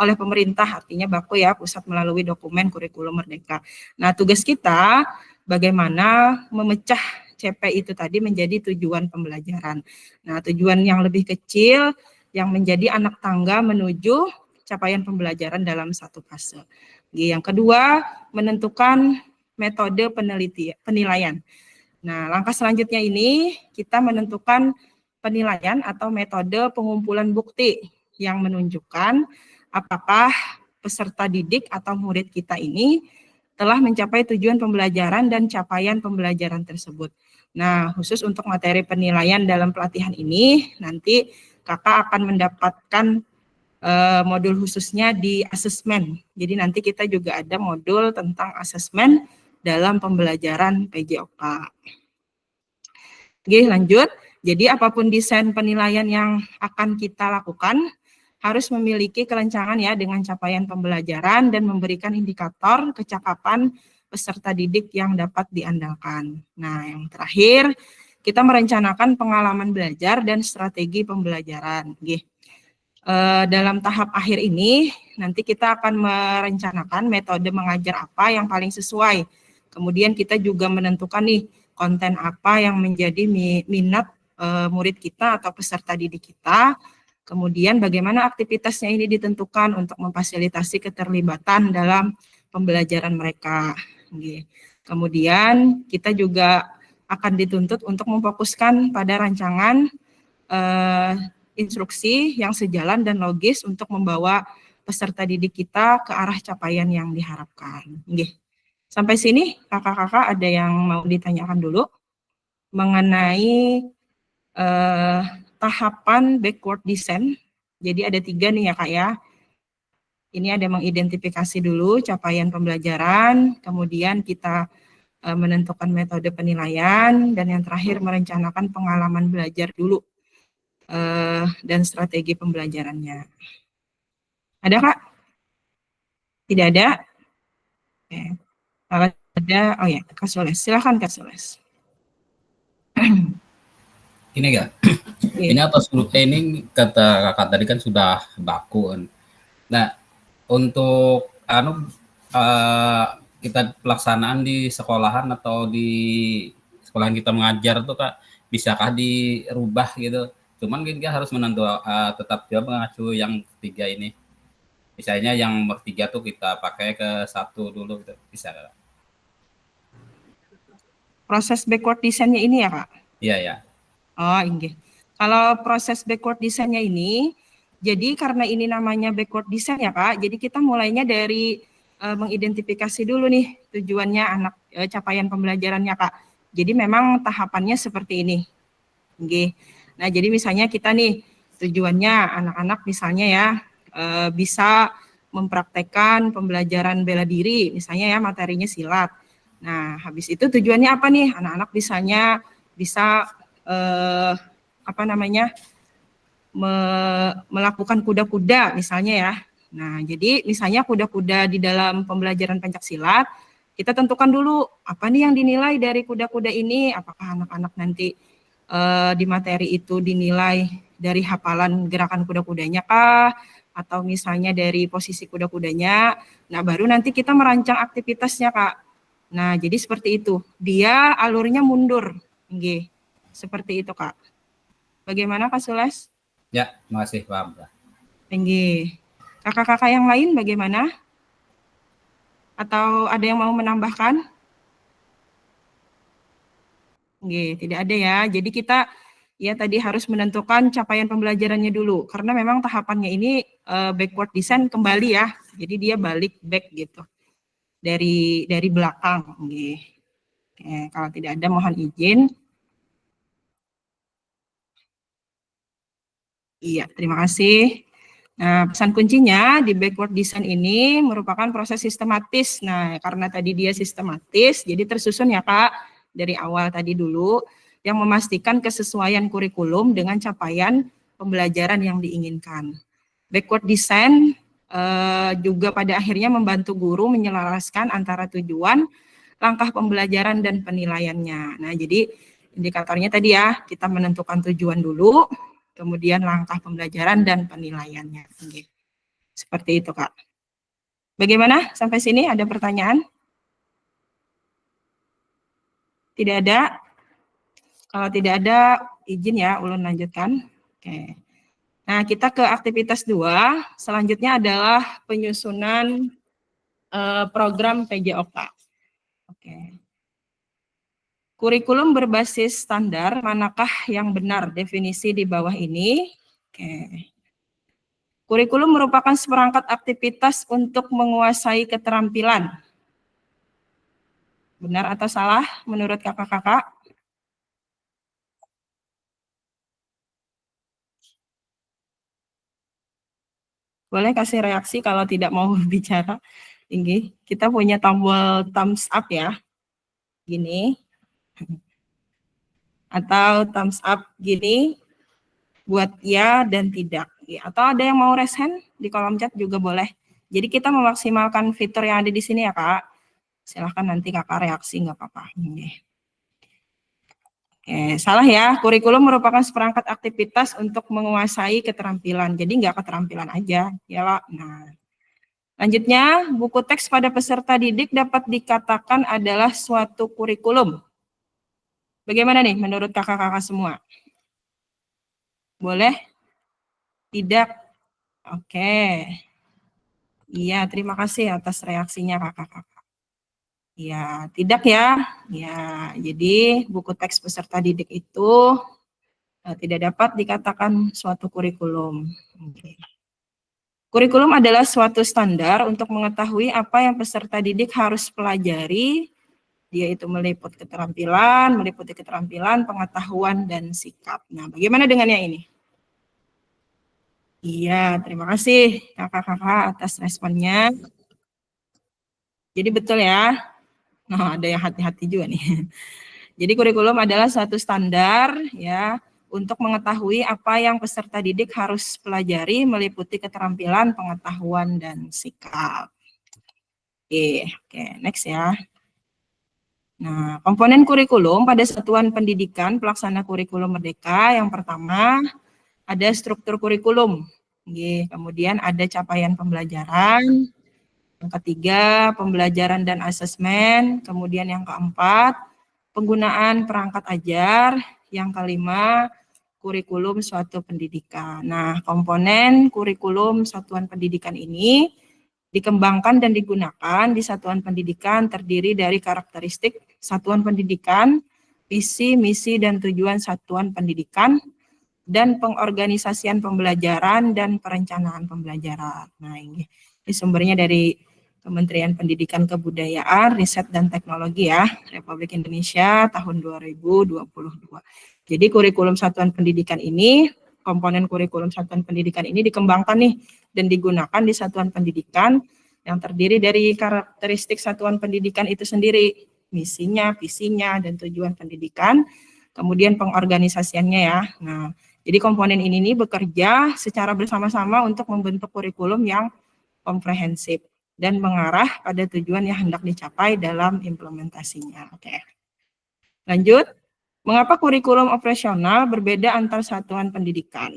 oleh pemerintah, artinya baku ya, pusat melalui dokumen kurikulum merdeka. Nah, tugas kita bagaimana memecah CP itu tadi menjadi tujuan pembelajaran. Nah, tujuan yang lebih kecil yang menjadi anak tangga menuju capaian pembelajaran dalam satu fase. Yang kedua, menentukan metode penilaian. Nah, langkah selanjutnya ini kita menentukan penilaian atau metode pengumpulan bukti yang menunjukkan apakah peserta didik atau murid kita ini telah mencapai tujuan pembelajaran dan capaian pembelajaran tersebut. Nah, khusus untuk materi penilaian dalam pelatihan ini, nanti kakak akan mendapatkan modul khususnya di asesmen. Jadi nanti kita juga ada modul tentang asesmen dalam pembelajaran PJOK. Lanjut. Jadi apapun desain penilaian yang akan kita lakukan harus memiliki kelencangan ya dengan capaian pembelajaran dan memberikan indikator kecakapan peserta didik yang dapat diandalkan. Nah, yang terakhir kita merencanakan pengalaman belajar dan strategi pembelajaran. Dalam tahap akhir ini, nanti kita akan merencanakan metode mengajar apa yang paling sesuai. Kemudian kita juga menentukan nih konten apa yang menjadi minat murid kita atau peserta didik kita. Kemudian bagaimana aktivitasnya ini ditentukan untuk memfasilitasi keterlibatan dalam pembelajaran mereka. Kemudian kita juga akan dituntut untuk memfokuskan pada rancangan instruksi yang sejalan dan logis untuk membawa peserta didik kita ke arah capaian yang diharapkan. Sampai sini kakak-kakak ada yang mau ditanyakan dulu mengenai tahapan backward design. Jadi ada 3 nih ya Kak ya. Ini ada mengidentifikasi dulu capaian pembelajaran, kemudian kita menentukan metode penilaian, dan yang terakhir merencanakan pengalaman belajar dulu. Dan strategi pembelajarannya. Ada Kak? Tidak ada? Oke. Kalau ada, oh ya, Kak Soles. Silakan Kak Soles. Ini enggak? Ini atas ini kata kakak tadi kan sudah baku. Nah, untuk kita pelaksanaan di sekolahan atau di sekolahan kita mengajar tuh Kak, bisakah dirubah gitu? Cuman kita harus tetap dia mengacu yang 3 ini. Misalnya yang nomor 3 tuh kita pakai ke 1 dulu gitu. Bisa Kak? Proses backward design-nya ini ya Kak? Iya ya. Oh ini. Kalau proses backward design-nya ini, jadi karena ini namanya backward design ya Kak, jadi kita mulainya dari mengidentifikasi dulu nih tujuannya anak, capaian pembelajarannya Kak. Jadi memang tahapannya seperti ini. Nah jadi misalnya kita nih Tujuannya anak-anak misalnya ya bisa mempraktekkan pembelajaran bela diri, misalnya ya materinya silat. Nah, habis itu tujuannya apa nih? Anak-anak bisa melakukan kuda-kuda misalnya ya. Nah, jadi misalnya kuda-kuda di dalam pembelajaran pencaksilat, kita tentukan dulu apa nih yang dinilai dari kuda-kuda ini, apakah anak-anak nanti di materi itu dinilai dari hafalan gerakan kuda-kudanya kah, atau misalnya dari posisi kuda-kudanya. Nah, baru nanti kita merancang aktivitasnya, Kak. Nah, jadi seperti itu. Dia alurnya mundur. Nggih. Seperti itu, Kak. Bagaimana, Kak Sules? Ya, masih paham. Nggih. Kakak-kakak yang lain bagaimana? Atau ada yang mau menambahkan? Nggih, tidak ada ya. Jadi kita ya tadi harus menentukan capaian pembelajarannya dulu. Karena memang tahapannya ini backward design kembali ya. Jadi dia balik back gitu. Dari belakang. Nggih. Oke, kalau tidak ada mohon izin. Iya, terima kasih. Nah, pesan kuncinya di backward design ini merupakan proses sistematis. Nah, karena tadi dia sistematis, jadi tersusun ya Kak, dari awal tadi dulu, yang memastikan kesesuaian kurikulum dengan capaian pembelajaran yang diinginkan. Backward design juga pada akhirnya membantu guru menyelaraskan antara tujuan, langkah pembelajaran, dan penilaiannya. Nah, jadi indikatornya tadi ya, kita menentukan tujuan dulu, kemudian langkah pembelajaran dan penilaiannya. Oke. Seperti itu, Kak. Bagaimana sampai sini? Ada pertanyaan? Tidak ada? Kalau tidak ada, izin ya, ulun lanjutkan. Oke. Nah, kita ke aktivitas 2. Selanjutnya adalah penyusunan program PJOK. Oke. Kurikulum berbasis standar, manakah yang benar? Definisi di bawah ini. Oke. Kurikulum merupakan seperangkat aktivitas untuk menguasai keterampilan. Benar atau salah menurut kakak-kakak? Boleh kasih reaksi kalau tidak mau bicara. Ini kita punya tombol thumbs up ya. Gini. Atau thumbs up gini buat ya dan tidak. Atau ada yang mau raise hand di kolom chat juga boleh. Jadi kita memaksimalkan fitur yang ada di sini ya Kak. Silahkan nanti kakak reaksi nggak apa-apa. Salah ya, kurikulum merupakan seperangkat aktivitas untuk menguasai keterampilan. Jadi nggak keterampilan aja, ya lah. Nah, lanjutnya, buku teks pada peserta didik dapat dikatakan adalah suatu kurikulum. Bagaimana nih menurut kakak-kakak semua? Boleh? Tidak? Oke. Iya, terima kasih atas reaksinya kakak-kakak. Ya, tidak ya. Ya, jadi buku teks peserta didik itu tidak dapat dikatakan suatu kurikulum. Oke. Kurikulum adalah suatu standar untuk mengetahui apa yang peserta didik harus pelajari. Dia itu meliputi keterampilan, pengetahuan, dan sikap. Nah, bagaimana dengan yang ini? Iya, terima kasih kakak-kakak atas responnya. Jadi betul ya. Nah, ada yang hati-hati juga nih. Jadi kurikulum adalah satu standar ya untuk mengetahui apa yang peserta didik harus pelajari meliputi keterampilan, pengetahuan, dan sikap. Oke, next ya. Nah, komponen kurikulum pada satuan pendidikan pelaksana kurikulum merdeka yang pertama ada struktur kurikulum. Kemudian ada capaian pembelajaran. Yang ketiga, pembelajaran dan asesmen. Kemudian yang keempat, penggunaan perangkat ajar. Yang kelima, kurikulum suatu pendidikan. Nah, komponen kurikulum satuan pendidikan ini dikembangkan dan digunakan di satuan pendidikan terdiri dari karakteristik satuan pendidikan, visi, misi, dan tujuan satuan pendidikan, dan pengorganisasian pembelajaran dan perencanaan pembelajaran. Nah, ini sumbernya dari Kementerian Pendidikan Kebudayaan, Riset dan Teknologi ya, Republik Indonesia tahun 2022. Jadi kurikulum satuan pendidikan ini komponen kurikulum satuan pendidikan ini dikembangkan nih dan digunakan di satuan pendidikan yang terdiri dari karakteristik satuan pendidikan itu sendiri, misinya, visinya, dan tujuan pendidikan, kemudian pengorganisasiannya ya. Nah, jadi komponen ini nih bekerja secara bersama-sama untuk membentuk kurikulum yang komprehensif dan mengarah pada tujuan yang hendak dicapai dalam implementasinya. Oke. Lanjut. Mengapa kurikulum operasional berbeda antar satuan pendidikan?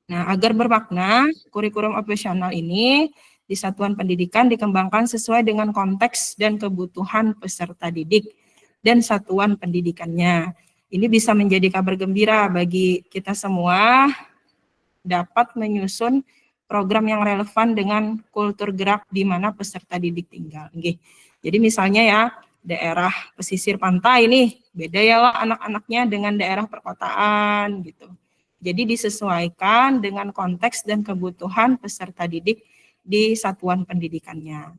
Nah, agar bermakna, kurikulum operasional ini di satuan pendidikan dikembangkan sesuai dengan konteks dan kebutuhan peserta didik dan satuan pendidikannya. Ini bisa menjadi kabar gembira bagi kita semua dapat menyusun program yang relevan dengan kultur gerak di mana peserta didik tinggal. Jadi misalnya ya, daerah pesisir pantai nih, beda ya lah anak-anaknya dengan daerah perkotaan gitu. Jadi disesuaikan dengan konteks dan kebutuhan peserta didik di satuan pendidikannya.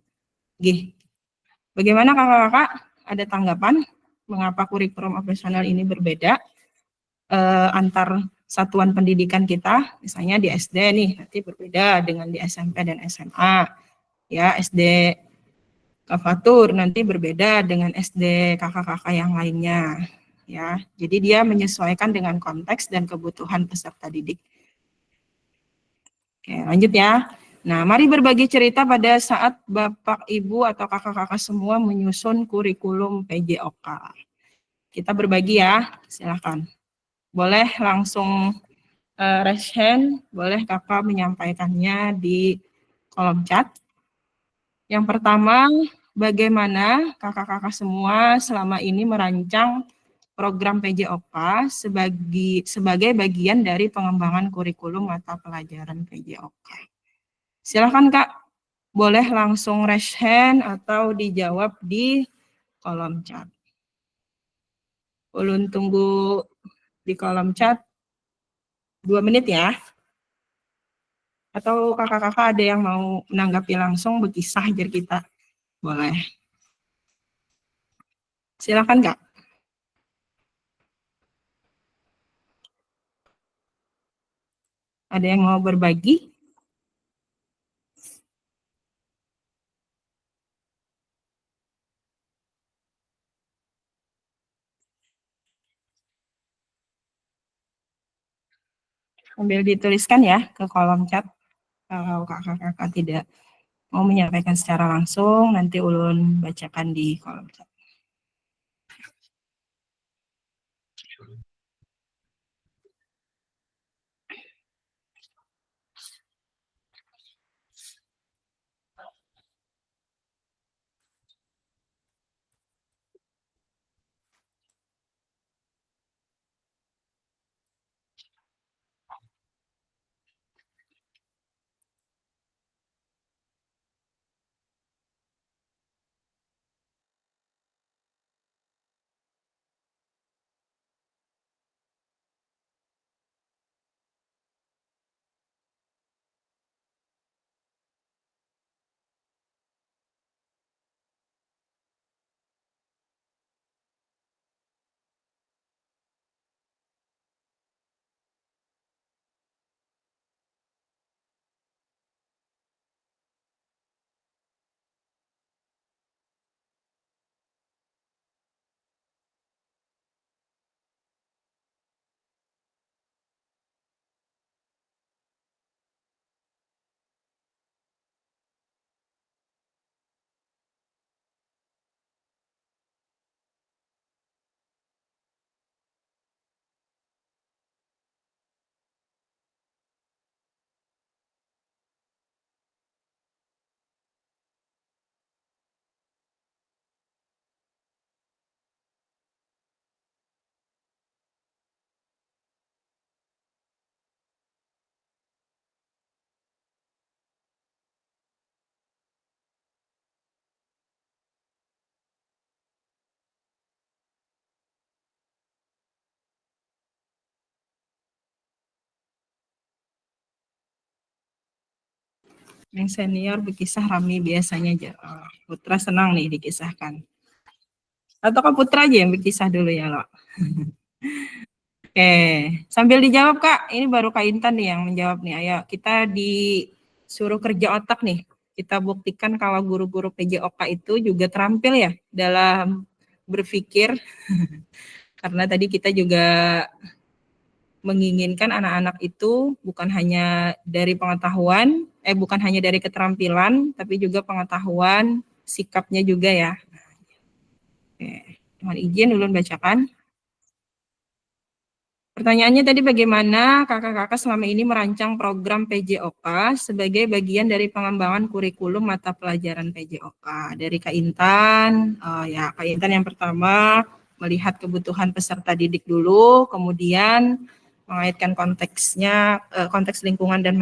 Bagaimana kakak-kakak? Ada tanggapan mengapa kurikulum operasional ini berbeda antar satuan pendidikan kita? Misalnya di SD nih, nanti berbeda dengan di SMP dan SMA. Ya, SD Kafatur nanti berbeda dengan SD kakak-kakak yang lainnya, ya. Jadi dia menyesuaikan dengan konteks dan kebutuhan peserta didik. Oke, lanjut ya. Nah, mari berbagi cerita pada saat Bapak, Ibu, atau kakak-kakak semua menyusun kurikulum PJOK. Kita berbagi ya, silakan. Boleh langsung raise hand, boleh kakak menyampaikannya di kolom chat. Yang pertama, bagaimana kakak-kakak semua selama ini merancang program PJOK sebagai bagian dari pengembangan kurikulum mata pelajaran PJOK. Silakan Kak, boleh langsung raise hand atau dijawab di kolom chat. Ulun tunggu di kolom chat 2 menit ya. Atau kakak-kakak ada yang mau menanggapi langsung berkisah biar kita boleh. Silakan Kak. Ada yang mau berbagi? Sambil dituliskan ya ke kolom chat. Kalau kakak-kakak tidak mau menyampaikan secara langsung, nanti ulun bacakan di kolom chat. Yang senior berkisah Rami biasanya aja. Putra senang nih dikisahkan. Atau Kak Putra aja yang berkisah dulu ya, Lo? Oke, sambil dijawab Kak, ini baru Kak Intan nih yang menjawab nih. Ayo, kita disuruh kerja otak nih. Kita buktikan kalau guru-guru PJOK itu juga terampil ya dalam berpikir. Karena tadi kita juga menginginkan anak-anak itu bukan hanya dari pengetahuan, bukan hanya dari keterampilan, tapi juga pengetahuan, sikapnya juga ya. Oke, mohon izin ulun bacakan. Pertanyaannya tadi bagaimana kakak-kakak selama ini merancang program PJOK sebagai bagian dari pengembangan kurikulum mata pelajaran PJOK. Dari Kak Intan, ya Kak Intan yang pertama melihat kebutuhan peserta didik dulu, kemudian mengaitkan konteksnya, konteks lingkungan dan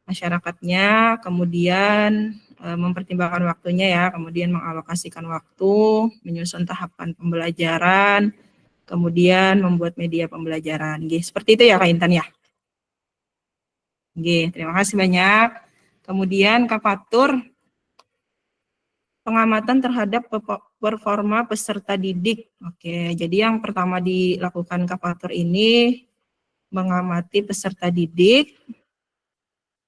masyarakatnya, kemudian mempertimbangkan waktunya ya, kemudian mengalokasikan waktu, menyusun tahapan pembelajaran, kemudian membuat media pembelajaran. Seperti itu ya Kak Intan ya. Terima kasih banyak. Kemudian Kak Fatur, pengamatan terhadap performa peserta didik. Oke, jadi yang pertama dilakukan Kak Fatur ini mengamati peserta didik,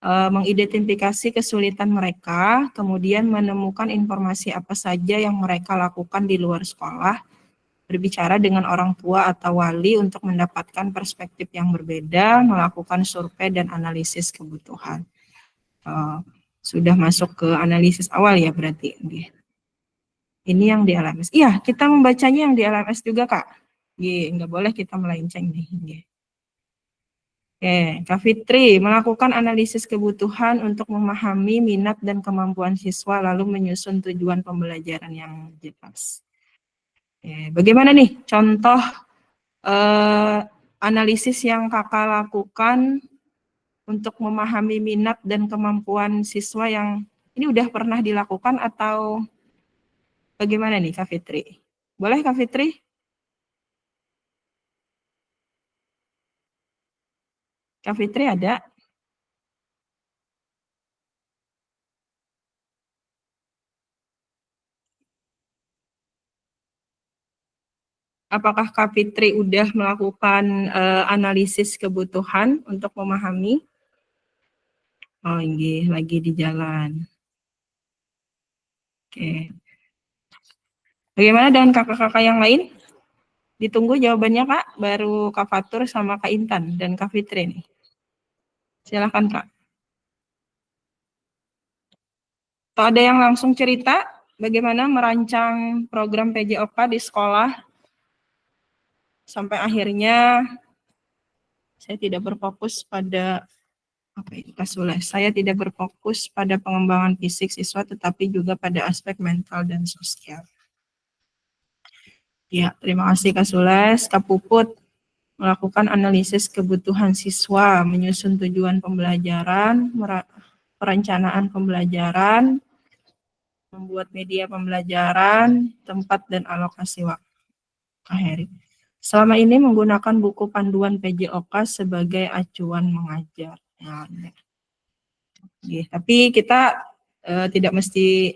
mengidentifikasi kesulitan mereka, kemudian menemukan informasi apa saja yang mereka lakukan di luar sekolah, berbicara dengan orang tua atau wali untuk mendapatkan perspektif yang berbeda, melakukan survei dan analisis kebutuhan. Sudah masuk ke analisis awal ya berarti. Ini yang di LMS. Iya, kita membacanya yang di LMS juga Kak. Nggak boleh kita melenceng nih. Oke, Kak Fitri, melakukan analisis kebutuhan untuk memahami minat dan kemampuan siswa lalu menyusun tujuan pembelajaran yang jelas. Bagaimana nih contoh analisis yang kakak lakukan untuk memahami minat dan kemampuan siswa yang ini udah pernah dilakukan atau bagaimana nih Kak Fitri? Boleh Kak Fitri? Kak Fitri ada? Apakah Kak Fitri udah melakukan analisis kebutuhan untuk memahami? Oh, ini lagi di jalan. Oke. Bagaimana dengan kakak-kakak yang lain? Ditunggu jawabannya Kak, baru Kak Fatur sama Kak Intan dan Kak Fitri nih. Silakan Kak. Atau ada yang langsung cerita bagaimana merancang program PJOK di sekolah sampai akhirnya saya tidak berfokus pada saya tidak berfokus pada pengembangan fisik siswa tetapi juga pada aspek mental dan sosial. Ya, terima kasih Kak Sules. Kak Puput melakukan analisis kebutuhan siswa, menyusun tujuan pembelajaran, perencanaan pembelajaran, membuat media pembelajaran, tempat dan alokasi waktu. Kak Heri. Selama ini menggunakan buku panduan PJOK sebagai acuan mengajar. Tapi kita tidak mesti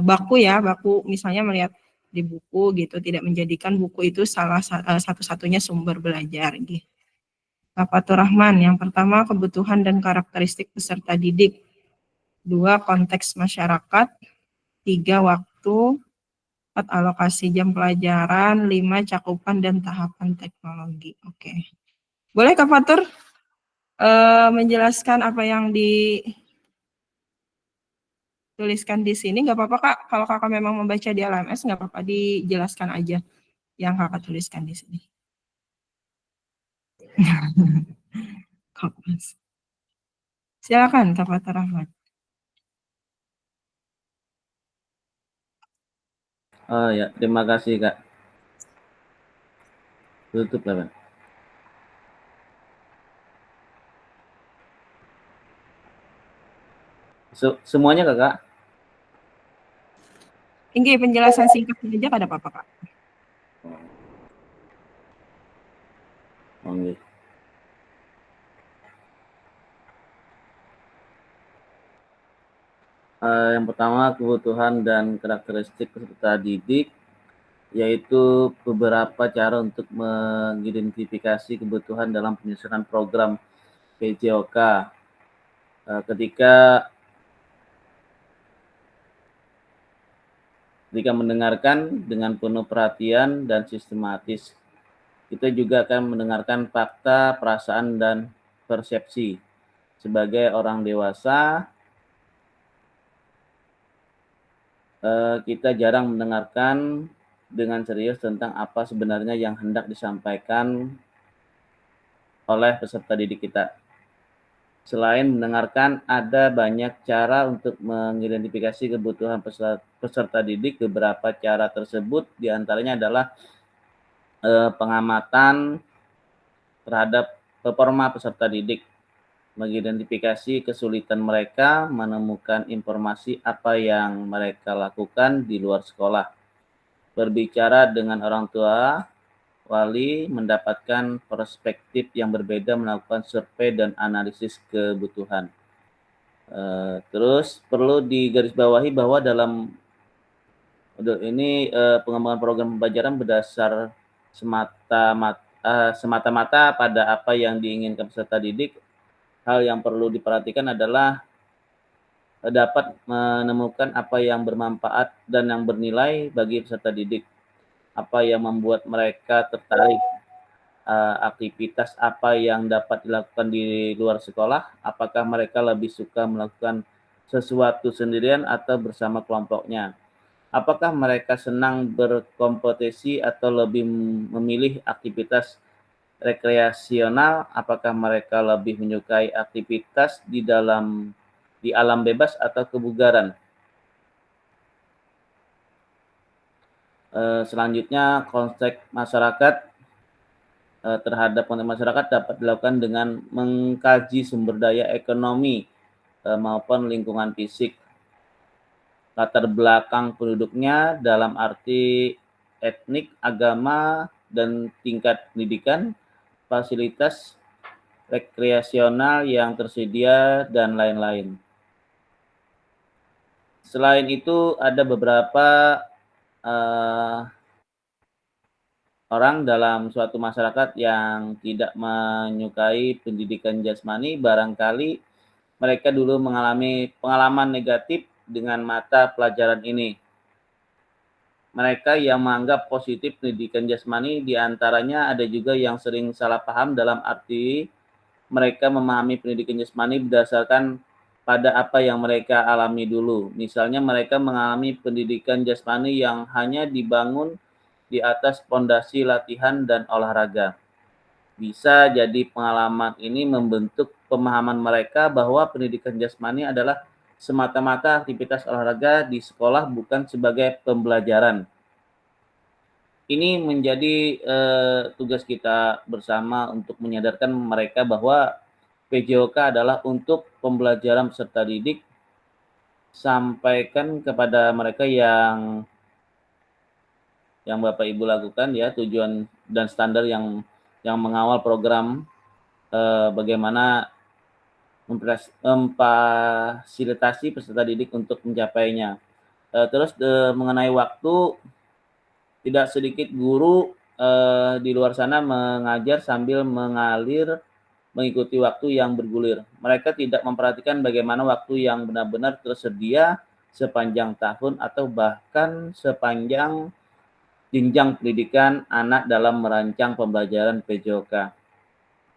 baku ya, baku misalnya melihat di buku gitu, tidak menjadikan buku itu salah satu-satunya sumber belajar gitu. Pak Fatur Rahman, yang pertama kebutuhan dan karakteristik peserta didik, 2 konteks masyarakat, 3 waktu, 4 alokasi jam pelajaran, 5 cakupan dan tahapan teknologi. Oke. Boleh Kak Fatur menjelaskan apa yang dituliskan di sini? Nggak apa-apa Kak, kalau Kakak memang membaca di LMS, nggak apa-apa, dijelaskan aja yang Kakak tuliskan di sini. Silakan Kak Fatur Rahman. Oh ya, terima kasih Kak. Tutup lah Pak. Semuanya Kakak? Ini penjelasan singkat saja ada apa-apa Kak? Oke. Yang pertama kebutuhan dan karakteristik peserta didik. yaitu beberapa cara untuk mengidentifikasi kebutuhan dalam penyusunan program PJOK. Ketika mendengarkan dengan penuh perhatian dan sistematis, kita juga akan mendengarkan fakta, perasaan, dan persepsi. Sebagai orang dewasa, kita jarang mendengarkan dengan serius tentang apa sebenarnya yang hendak disampaikan oleh peserta didik kita. Selain mendengarkan, ada banyak cara untuk mengidentifikasi kebutuhan peserta didik. Beberapa cara tersebut diantaranya adalah pengamatan terhadap performa peserta didik, mengidentifikasi kesulitan mereka, menemukan informasi apa yang mereka lakukan di luar sekolah, berbicara dengan orang tua, wali, mendapatkan perspektif yang berbeda, melakukan survei dan analisis kebutuhan. Terus perlu digarisbawahi bahwa dalam modul ini pengembangan program pembelajaran berdasar semata-mata pada apa yang diinginkan peserta didik. Hal yang perlu diperhatikan adalah dapat menemukan apa yang bermanfaat dan yang bernilai bagi peserta didik, apa yang membuat mereka tertarik, aktivitas apa yang dapat dilakukan di luar sekolah, apakah mereka lebih suka melakukan sesuatu sendirian atau bersama kelompoknya, apakah mereka senang berkompetisi atau lebih memilih aktivitas rekreasional, apakah mereka lebih menyukai aktivitas di alam bebas atau kebugaran. Selanjutnya, konsep masyarakat terhadap konteks masyarakat dapat dilakukan dengan mengkaji sumber daya ekonomi maupun lingkungan fisik, latar belakang penduduknya dalam arti etnik, agama, dan tingkat pendidikan, fasilitas rekreasional yang tersedia, dan lain-lain. Selain itu, ada beberapa orang dalam suatu masyarakat yang tidak menyukai pendidikan jasmani, barangkali mereka dulu mengalami pengalaman negatif dengan mata pelajaran ini. Mereka yang menganggap positif pendidikan jasmani, diantaranya ada juga yang sering salah paham dalam arti mereka memahami pendidikan jasmani berdasarkan pada apa yang mereka alami dulu. Misalnya mereka mengalami pendidikan jasmani yang hanya dibangun di atas pondasi latihan dan olahraga. Bisa jadi pengalaman ini membentuk pemahaman mereka bahwa pendidikan jasmani adalah semata-mata aktivitas olahraga di sekolah, bukan sebagai pembelajaran. Ini menjadi tugas kita bersama untuk menyadarkan mereka bahwa PJOK adalah untuk pembelajaran peserta didik. Sampaikan kepada mereka yang Bapak Ibu lakukan ya, tujuan dan standar yang mengawal program, bagaimana memfasilitasi peserta didik untuk mencapainya. Terus mengenai waktu, tidak sedikit guru di luar sana mengajar sambil mengalir mengikuti waktu yang bergulir. Mereka tidak memperhatikan bagaimana waktu yang benar-benar tersedia sepanjang tahun atau bahkan sepanjang jenjang pendidikan anak dalam merancang pembelajaran PJOK.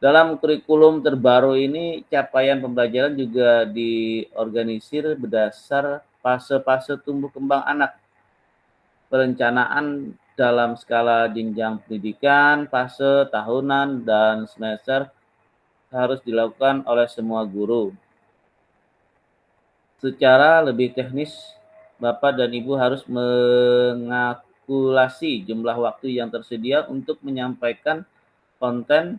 Dalam kurikulum terbaru ini, capaian pembelajaran juga diorganisir berdasar fase-fase tumbuh kembang anak. Perencanaan dalam skala jenjang pendidikan, fase tahunan, dan semester harus dilakukan oleh semua guru. Secara lebih teknis, Bapak dan Ibu harus mengakumulasi jumlah waktu yang tersedia untuk menyampaikan konten,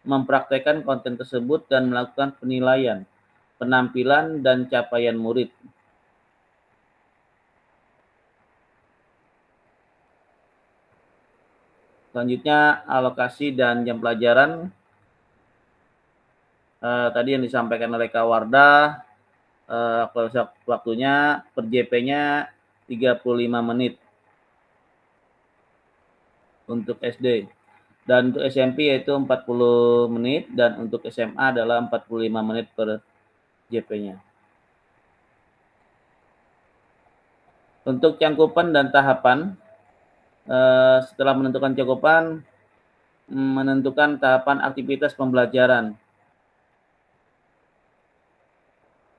mempraktekkan konten tersebut, dan melakukan penilaian, penampilan, dan capaian murid. Selanjutnya, alokasi dan jam pelajaran. Tadi yang disampaikan oleh Kak Wardah, waktunya per JP-nya 35 menit. untuk SD. Dan untuk SMP yaitu 40 menit dan untuk SMA adalah 45 menit per JP-nya. Untuk cangkupan dan tahapan, setelah menentukan cakupan, menentukan tahapan aktivitas pembelajaran.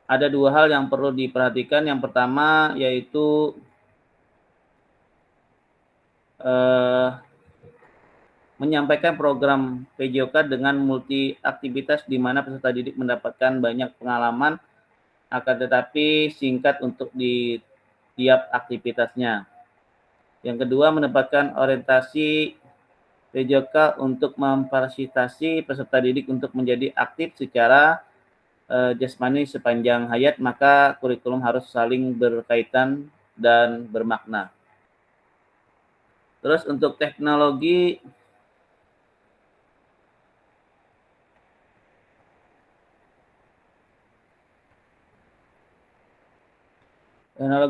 Ada 2 hal yang perlu diperhatikan. Yang pertama yaitu menyampaikan program PJOK dengan multi aktivitas di mana peserta didik mendapatkan banyak pengalaman, akan tetapi singkat untuk di tiap aktivitasnya. Yang kedua, menempatkan orientasi PJOK untuk memfasilitasi peserta didik untuk menjadi aktif secara jasmani sepanjang hayat, maka kurikulum harus saling berkaitan dan bermakna. Terus untuk teknologi,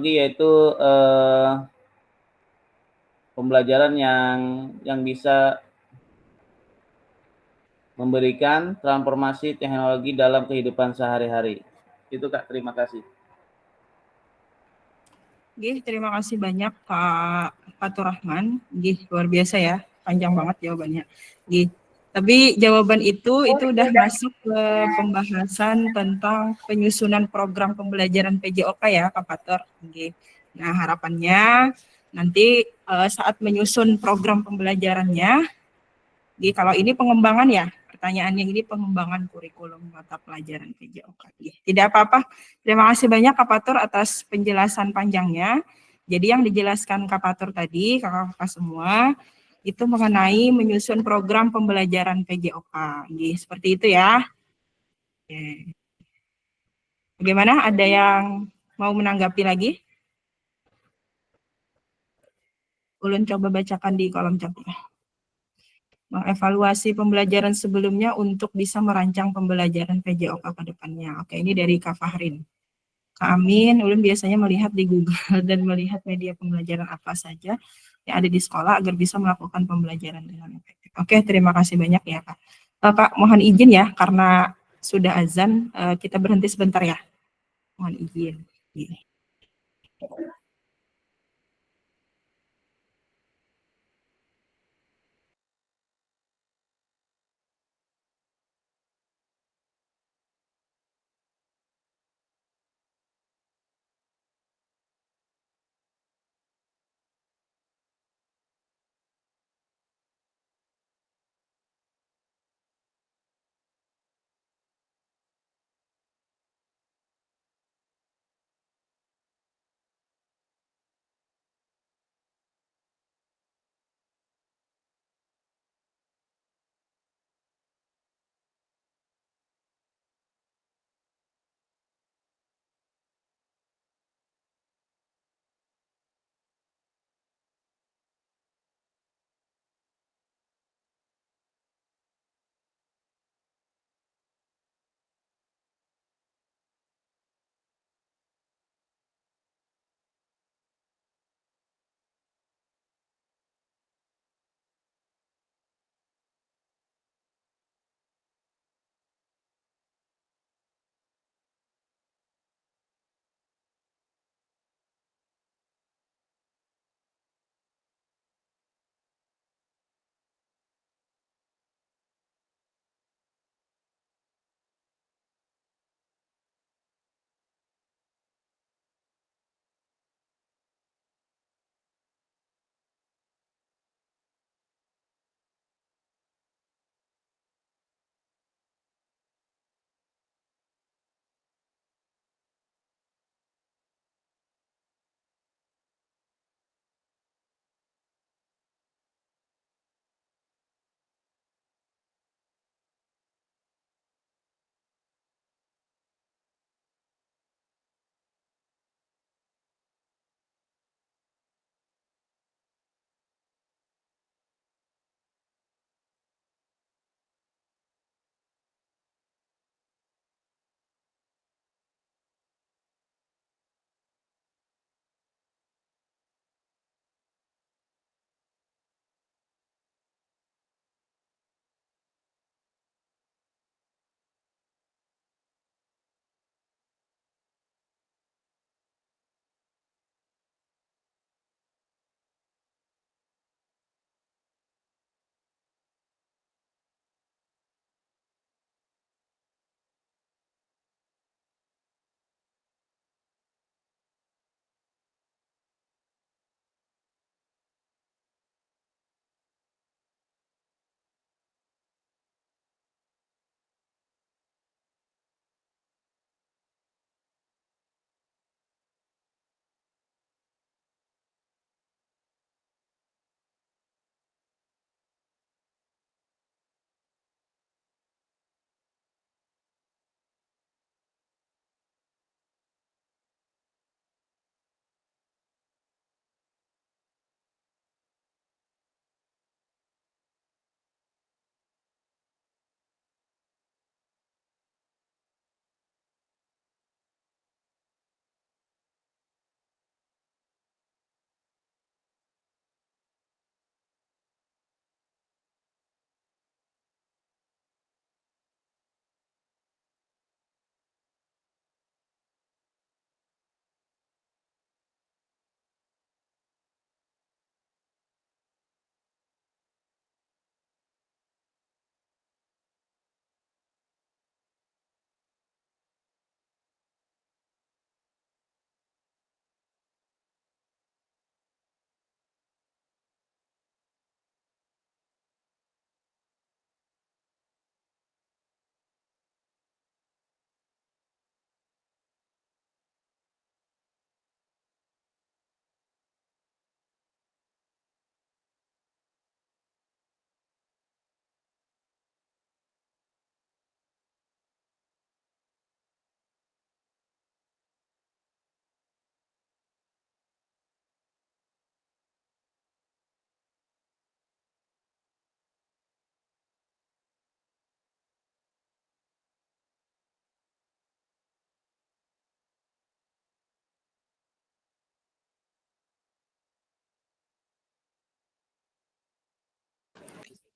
yaitu pembelajaran yang bisa memberikan transformasi teknologi dalam kehidupan sehari-hari. Itu Kak, terima kasih. Terima kasih banyak Pak Fatur Rahman. Luar biasa ya, panjang banget jawabannya. Tapi jawaban itu udah masuk ke pembahasan tentang penyusunan program pembelajaran PJOK ya Pak Fatur. Nah, harapannya nanti saat menyusun program pembelajarannya, kalau ini pengembangan ya, pertanyaannya ini pengembangan kurikulum mata pelajaran PJOK. Tidak apa-apa. Terima kasih banyak Kak Fatur atas penjelasan panjangnya. Jadi yang dijelaskan Kak Fatur tadi, kakak-kakak semua, itu mengenai menyusun program pembelajaran PJOK. Seperti itu ya. Bagaimana? Ada yang mau menanggapi lagi? Ulun coba bacakan di kolom chat ya. Mengevaluasi pembelajaran sebelumnya untuk bisa merancang pembelajaran PJOK ke depannya. Oke, ini dari Kak Fahrin. Kak Amin, ulun biasanya melihat di Google dan melihat media pembelajaran apa saja yang ada di sekolah agar bisa melakukan pembelajaran dengan efektif. Oke, terima kasih banyak ya Kak. Kak, mohon izin ya, karena sudah azan, kita berhenti sebentar ya. Mohon izin.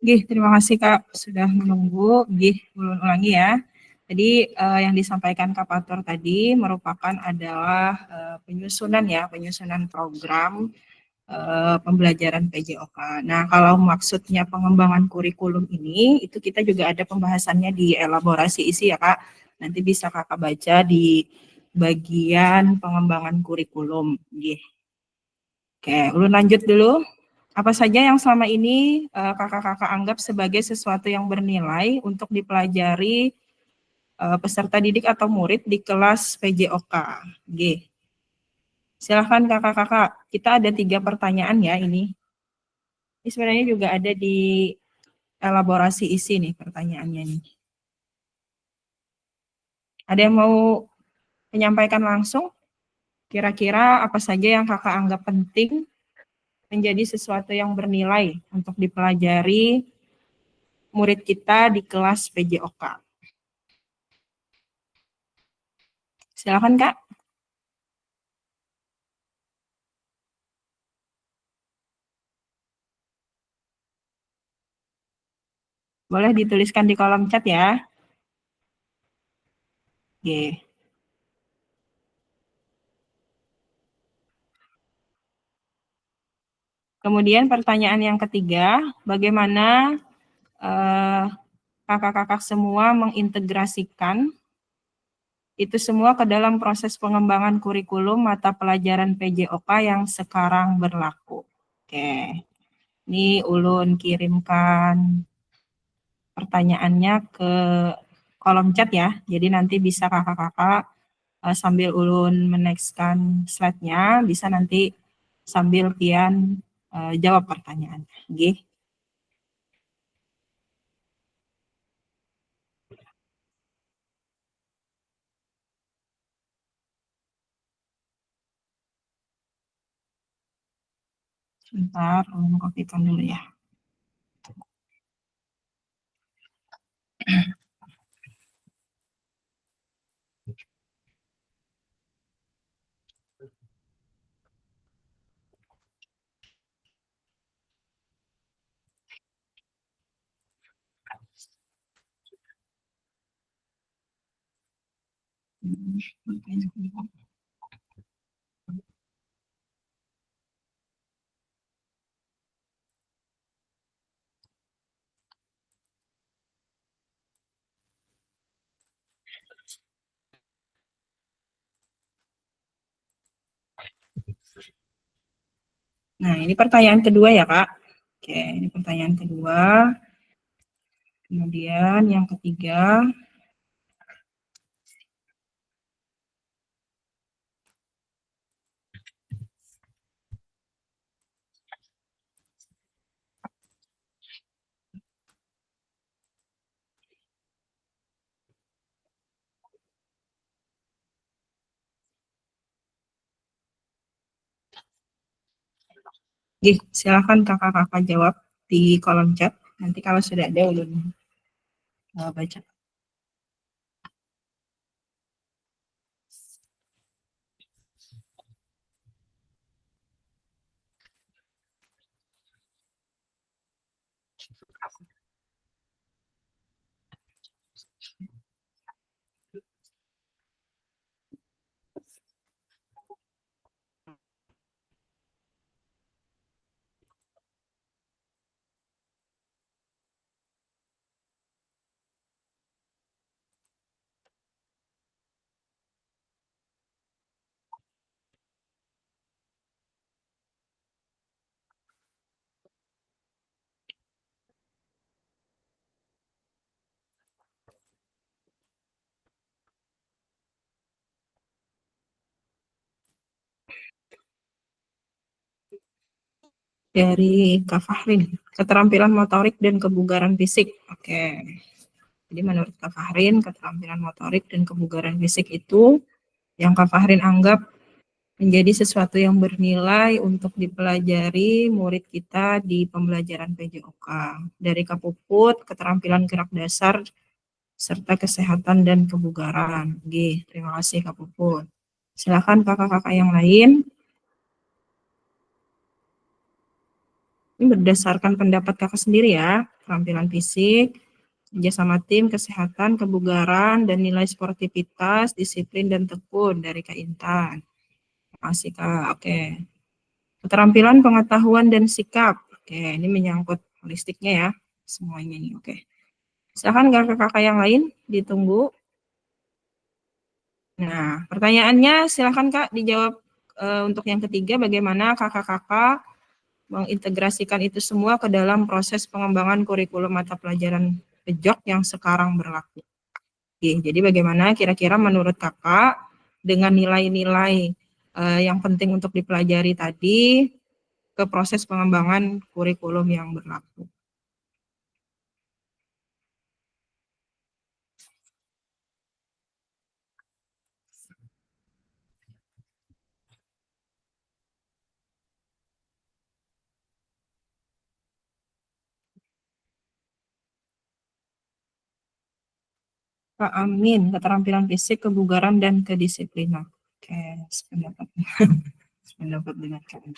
Terima kasih Kak sudah menunggu. Ulangi ya. Jadi yang disampaikan Kak Pator tadi merupakan adalah penyusunan program pembelajaran PJOK. Nah, kalau maksudnya pengembangan kurikulum ini, itu kita juga ada pembahasannya di elaborasi isi ya Kak. Nanti bisa Kakak baca di bagian pengembangan kurikulum. Oke, ulun lanjut dulu. Apa saja yang selama ini kakak-kakak anggap sebagai sesuatu yang bernilai untuk dipelajari peserta didik atau murid di kelas PJOK? Silahkan kakak-kakak, kita ada 3 pertanyaan ya ini. Ini sebenarnya juga ada di elaborasi isi nih pertanyaannya nih. Ada yang mau menyampaikan langsung? Kira-kira apa saja yang kakak anggap penting menjadi sesuatu yang bernilai untuk dipelajari murid kita di kelas PJOK? Silakan Kak. Boleh dituliskan di kolom chat ya. Oke. Kemudian pertanyaan yang ketiga, bagaimana kakak-kakak semua mengintegrasikan itu semua ke dalam proses pengembangan kurikulum mata pelajaran PJOK yang sekarang berlaku. Oke, ini ulun kirimkan pertanyaannya ke kolom chat ya, jadi nanti bisa kakak-kakak sambil ulun menextkan slide-nya, bisa nanti sambil pian jawab pertanyaannya. Sebentar, ulun kopikan dulu ya. Nah, ini pertanyaan kedua ya, Kak. Oke, ini pertanyaan kedua. Kemudian yang ketiga. Silakan kakak-kakak jawab di kolom chat. Nanti kalau sudah ada ulun baca. Dari Kak Fahrin, keterampilan motorik dan kebugaran fisik. Oke. Jadi menurut Kak Fahrin, keterampilan motorik dan kebugaran fisik itu yang Kak Fahrin anggap menjadi sesuatu yang bernilai untuk dipelajari murid kita di pembelajaran PJOK. Dari Kak Puput, keterampilan gerak dasar, serta kesehatan dan kebugaran. Terima kasih Kak Puput. Silakan kakak-kakak yang lain. Ini berdasarkan pendapat kakak sendiri ya, keterampilan fisik, kerjasama tim, kesehatan, kebugaran, dan nilai sportivitas, disiplin, dan tekun dari Kak Intan. Masih Kak, oke. Keterampilan pengetahuan dan sikap. Oke, ini menyangkut holistiknya ya, semuanya ini, oke. Silahkan kakak-kakak yang lain, ditunggu. Nah, pertanyaannya silahkan Kak dijawab untuk yang ketiga, bagaimana kakak-kakak mengintegrasikan itu semua ke dalam proses pengembangan kurikulum mata pelajaran PEJOK yang sekarang berlaku. Oke, jadi bagaimana kira-kira menurut kakak dengan nilai-nilai yang penting untuk dipelajari tadi ke proses pengembangan kurikulum yang berlaku. Kak Amin, keterampilan fisik, kebugaran, dan kedisiplinan. Oke, sependapat. Sependapat dengan Kak Amin.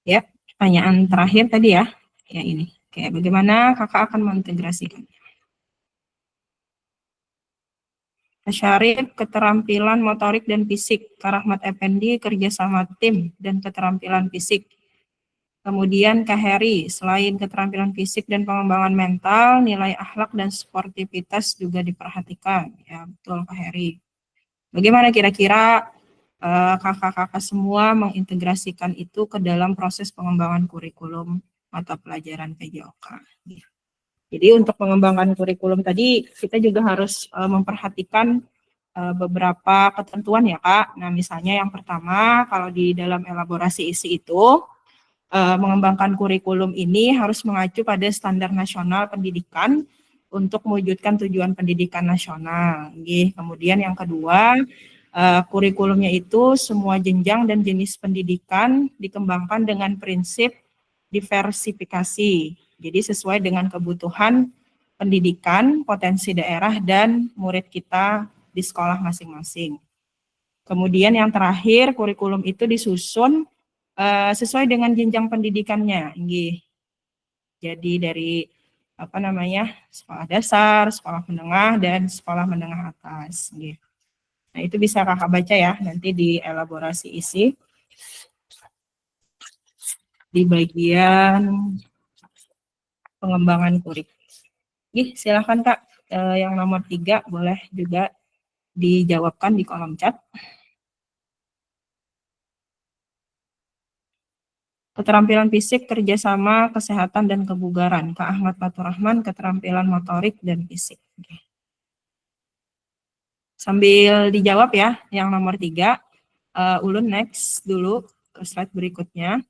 Ya, pertanyaan terakhir tadi ya, ya ini. Oke, bagaimana kakak akan mengintegrasikan? Syarif, keterampilan motorik dan fisik. Karahmat Effendi, kerjasama tim dan keterampilan fisik. Kemudian Kak Heri, selain keterampilan fisik dan pengembangan mental, nilai akhlak dan sportivitas juga diperhatikan. Ya, betul Kak Heri. Bagaimana kira-kira kakak-kakak semua mengintegrasikan itu ke dalam proses pengembangan kurikulum mata pelajaran PJOK? Jadi untuk pengembangan kurikulum tadi kita juga harus memperhatikan beberapa ketentuan ya Kak. Nah misalnya yang pertama kalau di dalam elaborasi isi itu mengembangkan kurikulum ini harus mengacu pada standar nasional pendidikan untuk mewujudkan tujuan pendidikan nasional. Kemudian yang kedua, kurikulumnya itu semua jenjang dan jenis pendidikan dikembangkan dengan prinsip diversifikasi. Jadi sesuai dengan kebutuhan pendidikan, potensi daerah, dan murid kita di sekolah masing-masing. Kemudian yang terakhir, kurikulum itu disusun sesuai dengan jenjang pendidikannya. Jadi dari sekolah dasar, sekolah menengah, dan sekolah menengah atas. Nah itu bisa kakak baca ya nanti di elaborasi isi di bagian pengembangan kurikulum. Silakan Kak, yang nomor 3 boleh juga dijawabkan di kolom chat. Keterampilan fisik, kerjasama, kesehatan, dan kebugaran. Kak Ahmad Faturrahman, keterampilan motorik dan fisik. Sambil dijawab ya, yang nomor 3. Ulun next dulu ke slide berikutnya.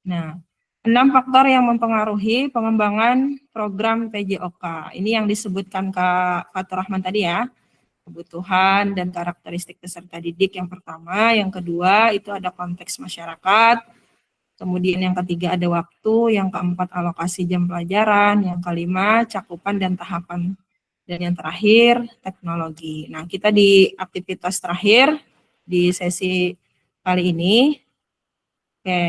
Nah, 6 faktor yang mempengaruhi pengembangan program PJOK. Ini yang disebutkan Kak Faturrahman tadi ya. Kebutuhan dan karakteristik peserta didik yang pertama. Yang kedua, itu ada konteks masyarakat. Kemudian yang ketiga ada waktu, yang keempat alokasi jam pelajaran, yang kelima cakupan dan tahapan, dan yang terakhir teknologi. Nah, kita di aktivitas terakhir di sesi kali ini,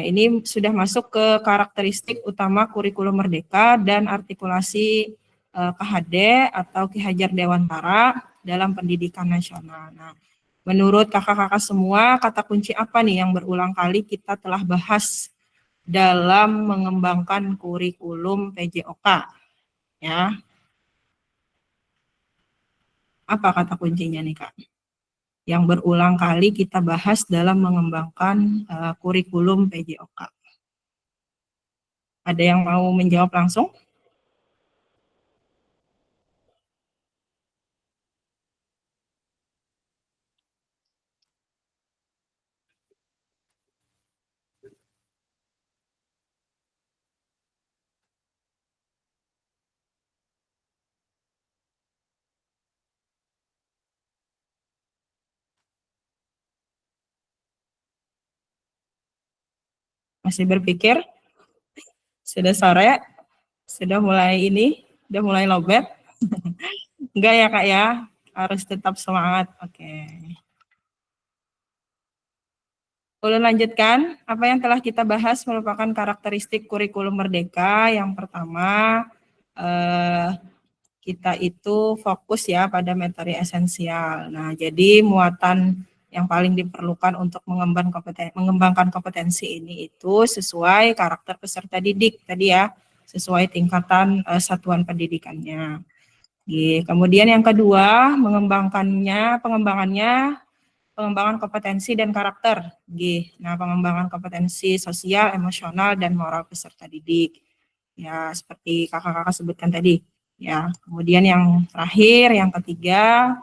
ini sudah masuk ke karakteristik utama kurikulum merdeka dan artikulasi KHD atau Ki Hajar Dewantara dalam pendidikan nasional. Nah, menurut kakak-kakak semua, kata kunci apa nih yang berulang kali kita telah bahas dalam mengembangkan kurikulum PJOK, ya. Apa kata kuncinya nih Kak? Yang berulang kali kita bahas dalam mengembangkan kurikulum PJOK. Ada yang mau menjawab langsung? Masih berpikir? Sudah sore? Sudah mulai lowbat? Enggak ya Kak ya? Harus tetap semangat. Oke. Ulun lanjutkan, apa yang telah kita bahas merupakan karakteristik kurikulum merdeka. Yang pertama, kita itu fokus ya pada materi esensial. Nah, jadi muatan yang paling diperlukan untuk mengembangkan kompetensi ini itu sesuai karakter peserta didik tadi ya, sesuai tingkatan satuan pendidikannya. Kemudian yang kedua, pengembangan kompetensi dan karakter. Nah, pengembangan kompetensi sosial, emosional, dan moral peserta didik. Ya, seperti kakak-kakak sebutkan tadi. Ya, kemudian yang terakhir, yang ketiga,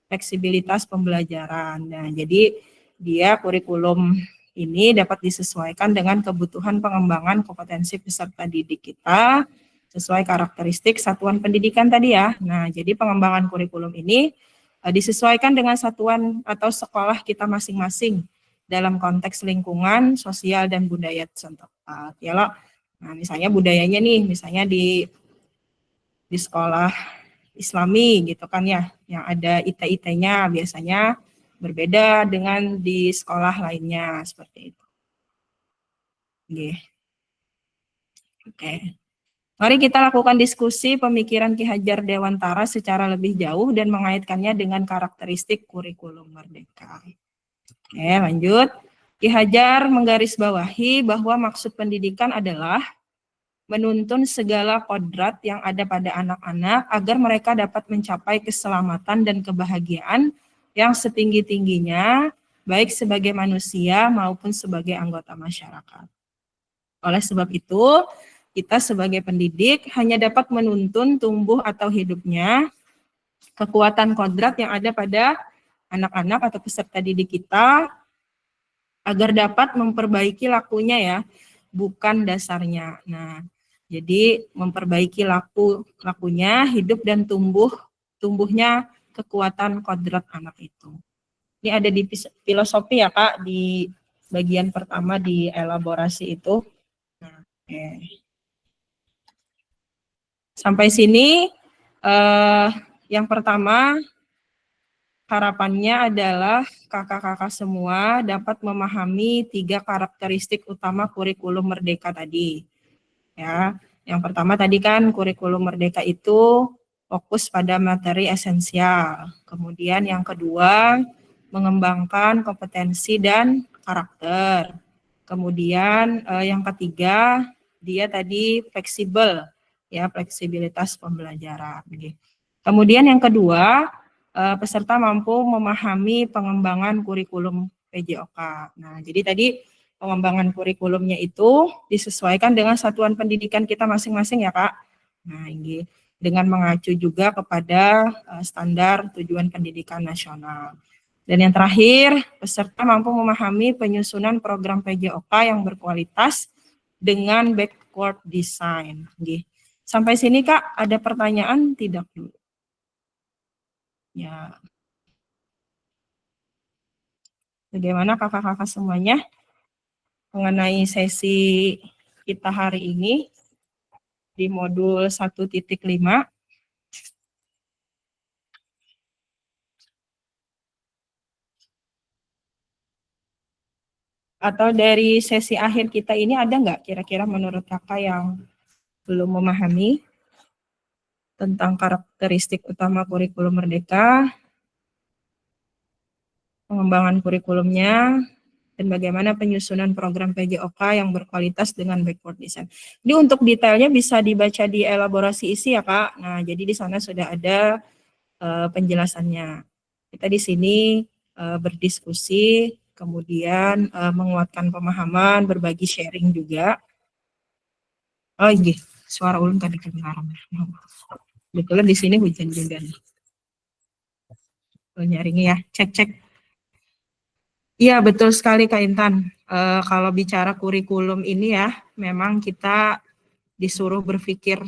fleksibilitas pembelajaran. Nah, jadi dia kurikulum ini dapat disesuaikan dengan kebutuhan pengembangan kompetensi peserta didik kita sesuai karakteristik satuan pendidikan tadi ya. Nah, jadi pengembangan kurikulum ini disesuaikan dengan satuan atau sekolah kita masing-masing dalam konteks lingkungan, sosial, dan budaya setempat. Ya loh. Nah, misalnya budayanya nih, misalnya di sekolah Islami gitu kan ya, yang ada IT-IT-nya biasanya berbeda dengan di sekolah lainnya seperti itu. Oke. Mari kita lakukan diskusi pemikiran Ki Hajar Dewantara secara lebih jauh dan mengaitkannya dengan karakteristik kurikulum merdeka. Oke, lanjut. Ki Hajar menggarisbawahi bahwa maksud pendidikan adalah menuntun segala kodrat yang ada pada anak-anak agar mereka dapat mencapai keselamatan dan kebahagiaan yang setinggi-tingginya, baik sebagai manusia maupun sebagai anggota masyarakat. Oleh sebab itu, kita sebagai pendidik hanya dapat menuntun tumbuh atau hidupnya kekuatan kodrat yang ada pada anak-anak atau peserta didik kita agar dapat memperbaiki lakunya ya, bukan dasarnya. Nah, jadi memperbaiki lakunya, hidup dan tumbuhnya kekuatan kodrat anak itu. Ini ada di filosofi ya Kak, di bagian pertama di elaborasi itu. Nah, oke. Sampai sini yang pertama harapannya adalah kakak-kakak semua dapat memahami 3 karakteristik utama kurikulum merdeka tadi. Ya, yang pertama tadi kan kurikulum merdeka itu fokus pada materi esensial. Kemudian yang kedua mengembangkan kompetensi dan karakter. Kemudian yang ketiga dia tadi fleksibel. Ya, fleksibilitas pembelajaran. Kemudian yang kedua, peserta mampu memahami pengembangan kurikulum PJOK. Nah, jadi tadi pengembangan kurikulumnya itu disesuaikan dengan satuan pendidikan kita masing-masing ya Kak. Nah, ini dengan mengacu juga kepada standar tujuan pendidikan nasional. Dan yang terakhir, peserta mampu memahami penyusunan program PJOK yang berkualitas dengan backward design. Sampai sini Kak, ada pertanyaan tidak dulu? Ya. Bagaimana kakak-kakak semuanya mengenai sesi kita hari ini di modul 1.5? Atau dari sesi akhir kita ini ada nggak kira-kira menurut kakak yang belum memahami tentang karakteristik utama kurikulum merdeka, pengembangan kurikulumnya, dan bagaimana penyusunan program PJOK yang berkualitas dengan backward design. Ini untuk detailnya bisa dibaca di elaborasi isi ya Kak. Nah, jadi di sana sudah ada penjelasannya. Kita di sini berdiskusi, kemudian menguatkan pemahaman, berbagi sharing juga. Oh iya, suara ulun tadi kedengaran. Kebetulan di sini hujan juga nih. Nyaringnya ya, cek. Iya betul sekali Kak Intan. Kalau bicara kurikulum ini ya, memang kita disuruh berpikir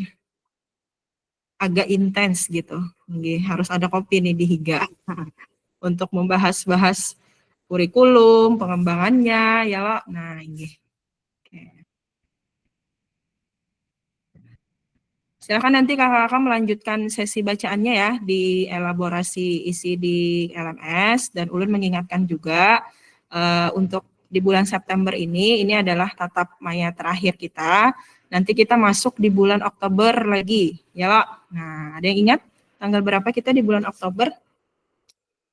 agak intens gitu. Harus ada kopi nih di Higa untuk membahas kurikulum, pengembangannya, ya loh. Nah ini. Silakan nanti kakak-kakak melanjutkan sesi bacaannya ya di elaborasi isi di LMS, dan ulun mengingatkan juga untuk di bulan September ini adalah tatap maya terakhir kita. Nanti kita masuk di bulan Oktober lagi, ya Lok. Nah, ada yang ingat tanggal berapa kita di bulan Oktober?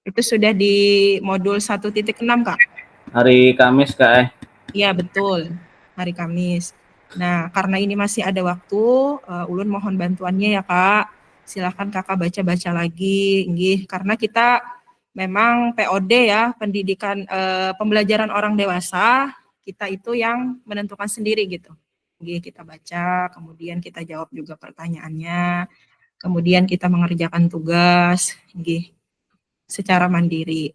Itu sudah di modul 1.6 Kak. Hari Kamis Kak. Iya betul, hari Kamis. Nah, karena ini masih ada waktu, ulun mohon bantuannya ya Kak. Silakan Kakak baca-baca lagi, nggih. Karena kita memang POD ya, pendidikan pembelajaran orang dewasa, kita itu yang menentukan sendiri gitu. Nggih, kita baca, kemudian kita jawab juga pertanyaannya, kemudian kita mengerjakan tugas, nggih, secara mandiri.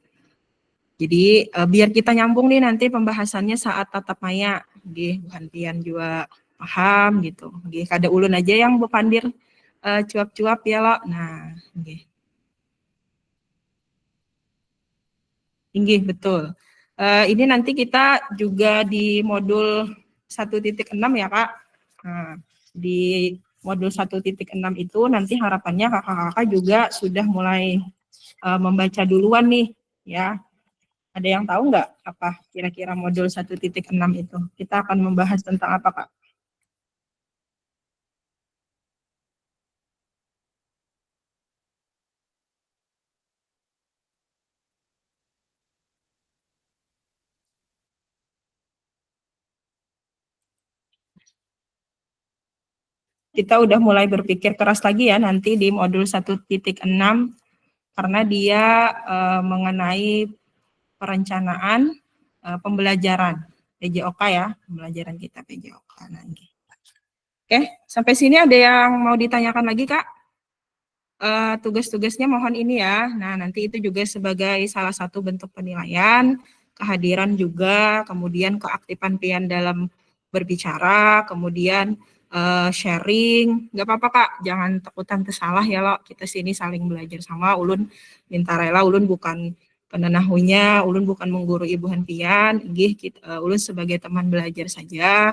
Jadi biar kita nyambung nih nanti pembahasannya saat tatap maya, nggih, gantian juga paham gitu. Nggih, kada ulun aja yang bepandir cuap-cuap ya lo. Nah, nggih. Nggih, betul. Ini nanti kita juga di modul 1.6 ya, Kak. Nah, di modul 1.6 itu nanti harapannya kakak-kakak juga sudah mulai membaca duluan nih, ya. Ada yang tahu nggak apa kira-kira modul 1.6 itu? Kita akan membahas tentang apa, Kak? Kita udah mulai berpikir keras lagi ya nanti di modul 1.6 karena dia mengenai perencanaan pembelajaran PJOK ya, pembelajaran kita PJOK nanti. Oke, sampai sini ada yang mau ditanyakan lagi, Kak? Tugas-tugasnya mohon ini ya. Nah, nanti itu juga sebagai salah satu bentuk penilaian, kehadiran juga, kemudian keaktifan pian dalam berbicara, kemudian sharing. Nggak apa-apa, Kak, jangan takutan tersalah ya, lo. Kita sini saling belajar sama. Ulun minta rela, ulun bukan penenahunya, ulun bukan mengguru Ibu Hanpian, ulun sebagai teman belajar saja,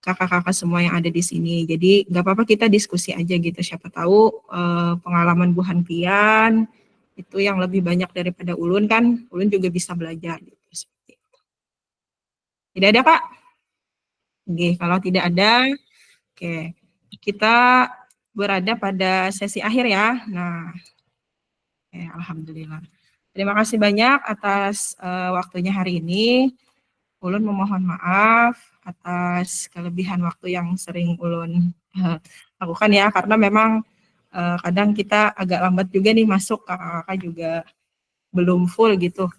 kakak-kakak semua yang ada di sini. Jadi nggak apa-apa kita diskusi aja gitu. Siapa tahu pengalaman Bu Hanpian itu yang lebih banyak daripada ulun kan, ulun juga bisa belajar gitu. Seperti itu. Tidak ada Kak? Oke, kalau tidak ada, oke, kita berada pada sesi akhir ya. Nah, alhamdulillah. Terima kasih banyak atas waktunya hari ini. Ulun memohon maaf atas kelebihan waktu yang sering ulun lakukan ya, karena memang kadang kita agak lambat juga nih masuk, kakak-kakak juga belum full gitu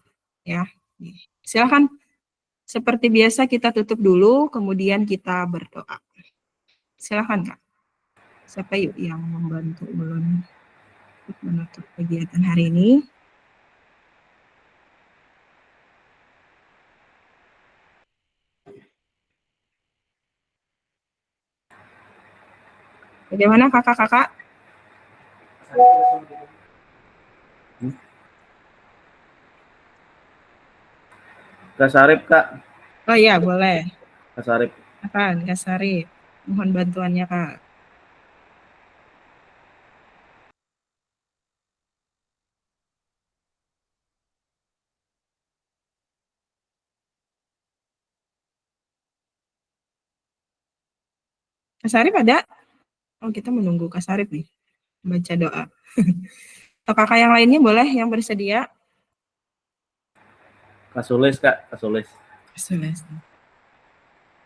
ya. Silakan, seperti biasa kita tutup dulu, kemudian kita berdoa. Silakan Kak. Siapa yuk yang membantu ulun untuk menutup kegiatan hari ini? Bagaimana kakak-kakak? Kak Sarip, Kak. Oh iya, boleh. Kak Sarip. Akan, Kak Sarip. Mohon bantuannya, Kak. Kak Sarip ada? Oh, kita menunggu Kak Sarip nih. Baca doa. Atau kakak yang lainnya boleh yang bersedia? Kak Sulis, Kak. Kak Sulis. Sulis.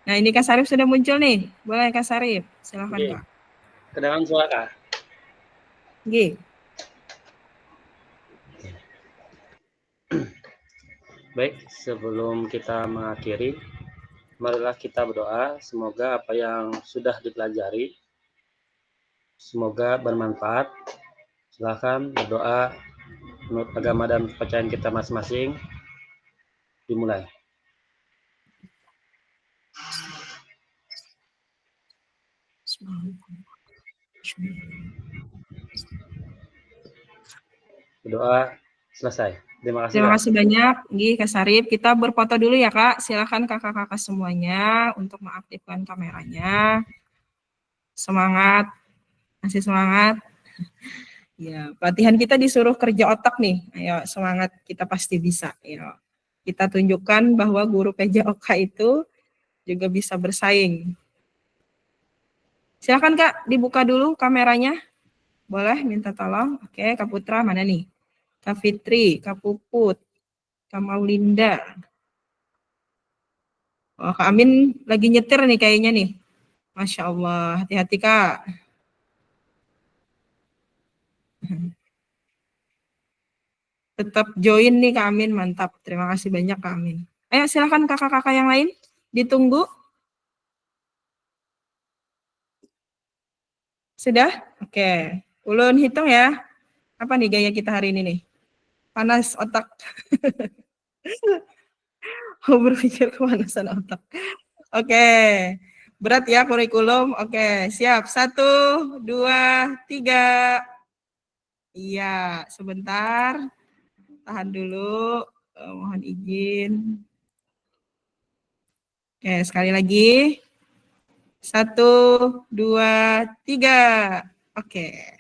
Nah, ini Kak Sarip sudah muncul nih. Boleh Kak Sarip? Silakan Kak. Kedengaran suara. Oke. Baik, sebelum kita mengakhiri, marilah kita berdoa. Semoga apa yang sudah dipelajari, semoga bermanfaat. Silakan berdoa menurut agama dan kepercayaan kita masing-masing. Dimulai. Berdoa, selesai. Terima kasih, Terima Kak. kasih banyak, Gih, Kak Sarip. Kita berfoto dulu ya, Kak. Silakan kakak-kakak semuanya untuk mengaktifkan kameranya. Semangat, masih semangat. Ya, pelatihan kita disuruh kerja otak nih. Ayo, semangat, kita pasti bisa. Ayo, kita tunjukkan bahwa guru PJOK itu juga bisa bersaing. Silakan, Kak, dibuka dulu kameranya. Boleh minta tolong. Oke, Kak Putra mana nih? Kak Fitri, Kak Puput, Kak Maulinda. Oh, Kak Amin lagi nyetir nih kayaknya nih. Masya Allah, hati-hati Kak. Tetap join nih Kak Amin, mantap. Terima kasih banyak Kak Amin. Ayo silakan kakak-kakak yang lain, ditunggu. Sudah? Oke. Ulun hitung ya. Apa nih gaya kita hari ini nih? Panas otak. Mau berpikir kepanasan otak. Oke. Berat ya kurikulum. Oke, siap. 1, 2, 3. Iya, sebentar. Tahan dulu. Mohon izin. Oke, sekali lagi. 1, 2, 3. Oke.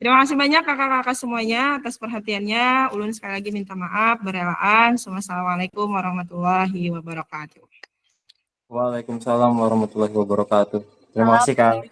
Terima kasih banyak kakak-kakak semuanya atas perhatiannya. Ulun sekali lagi minta maaf, berelaan. Wassalamualaikum warahmatullahi wabarakatuh. Waalaikumsalam warahmatullahi wabarakatuh. Terima kasih, Kak.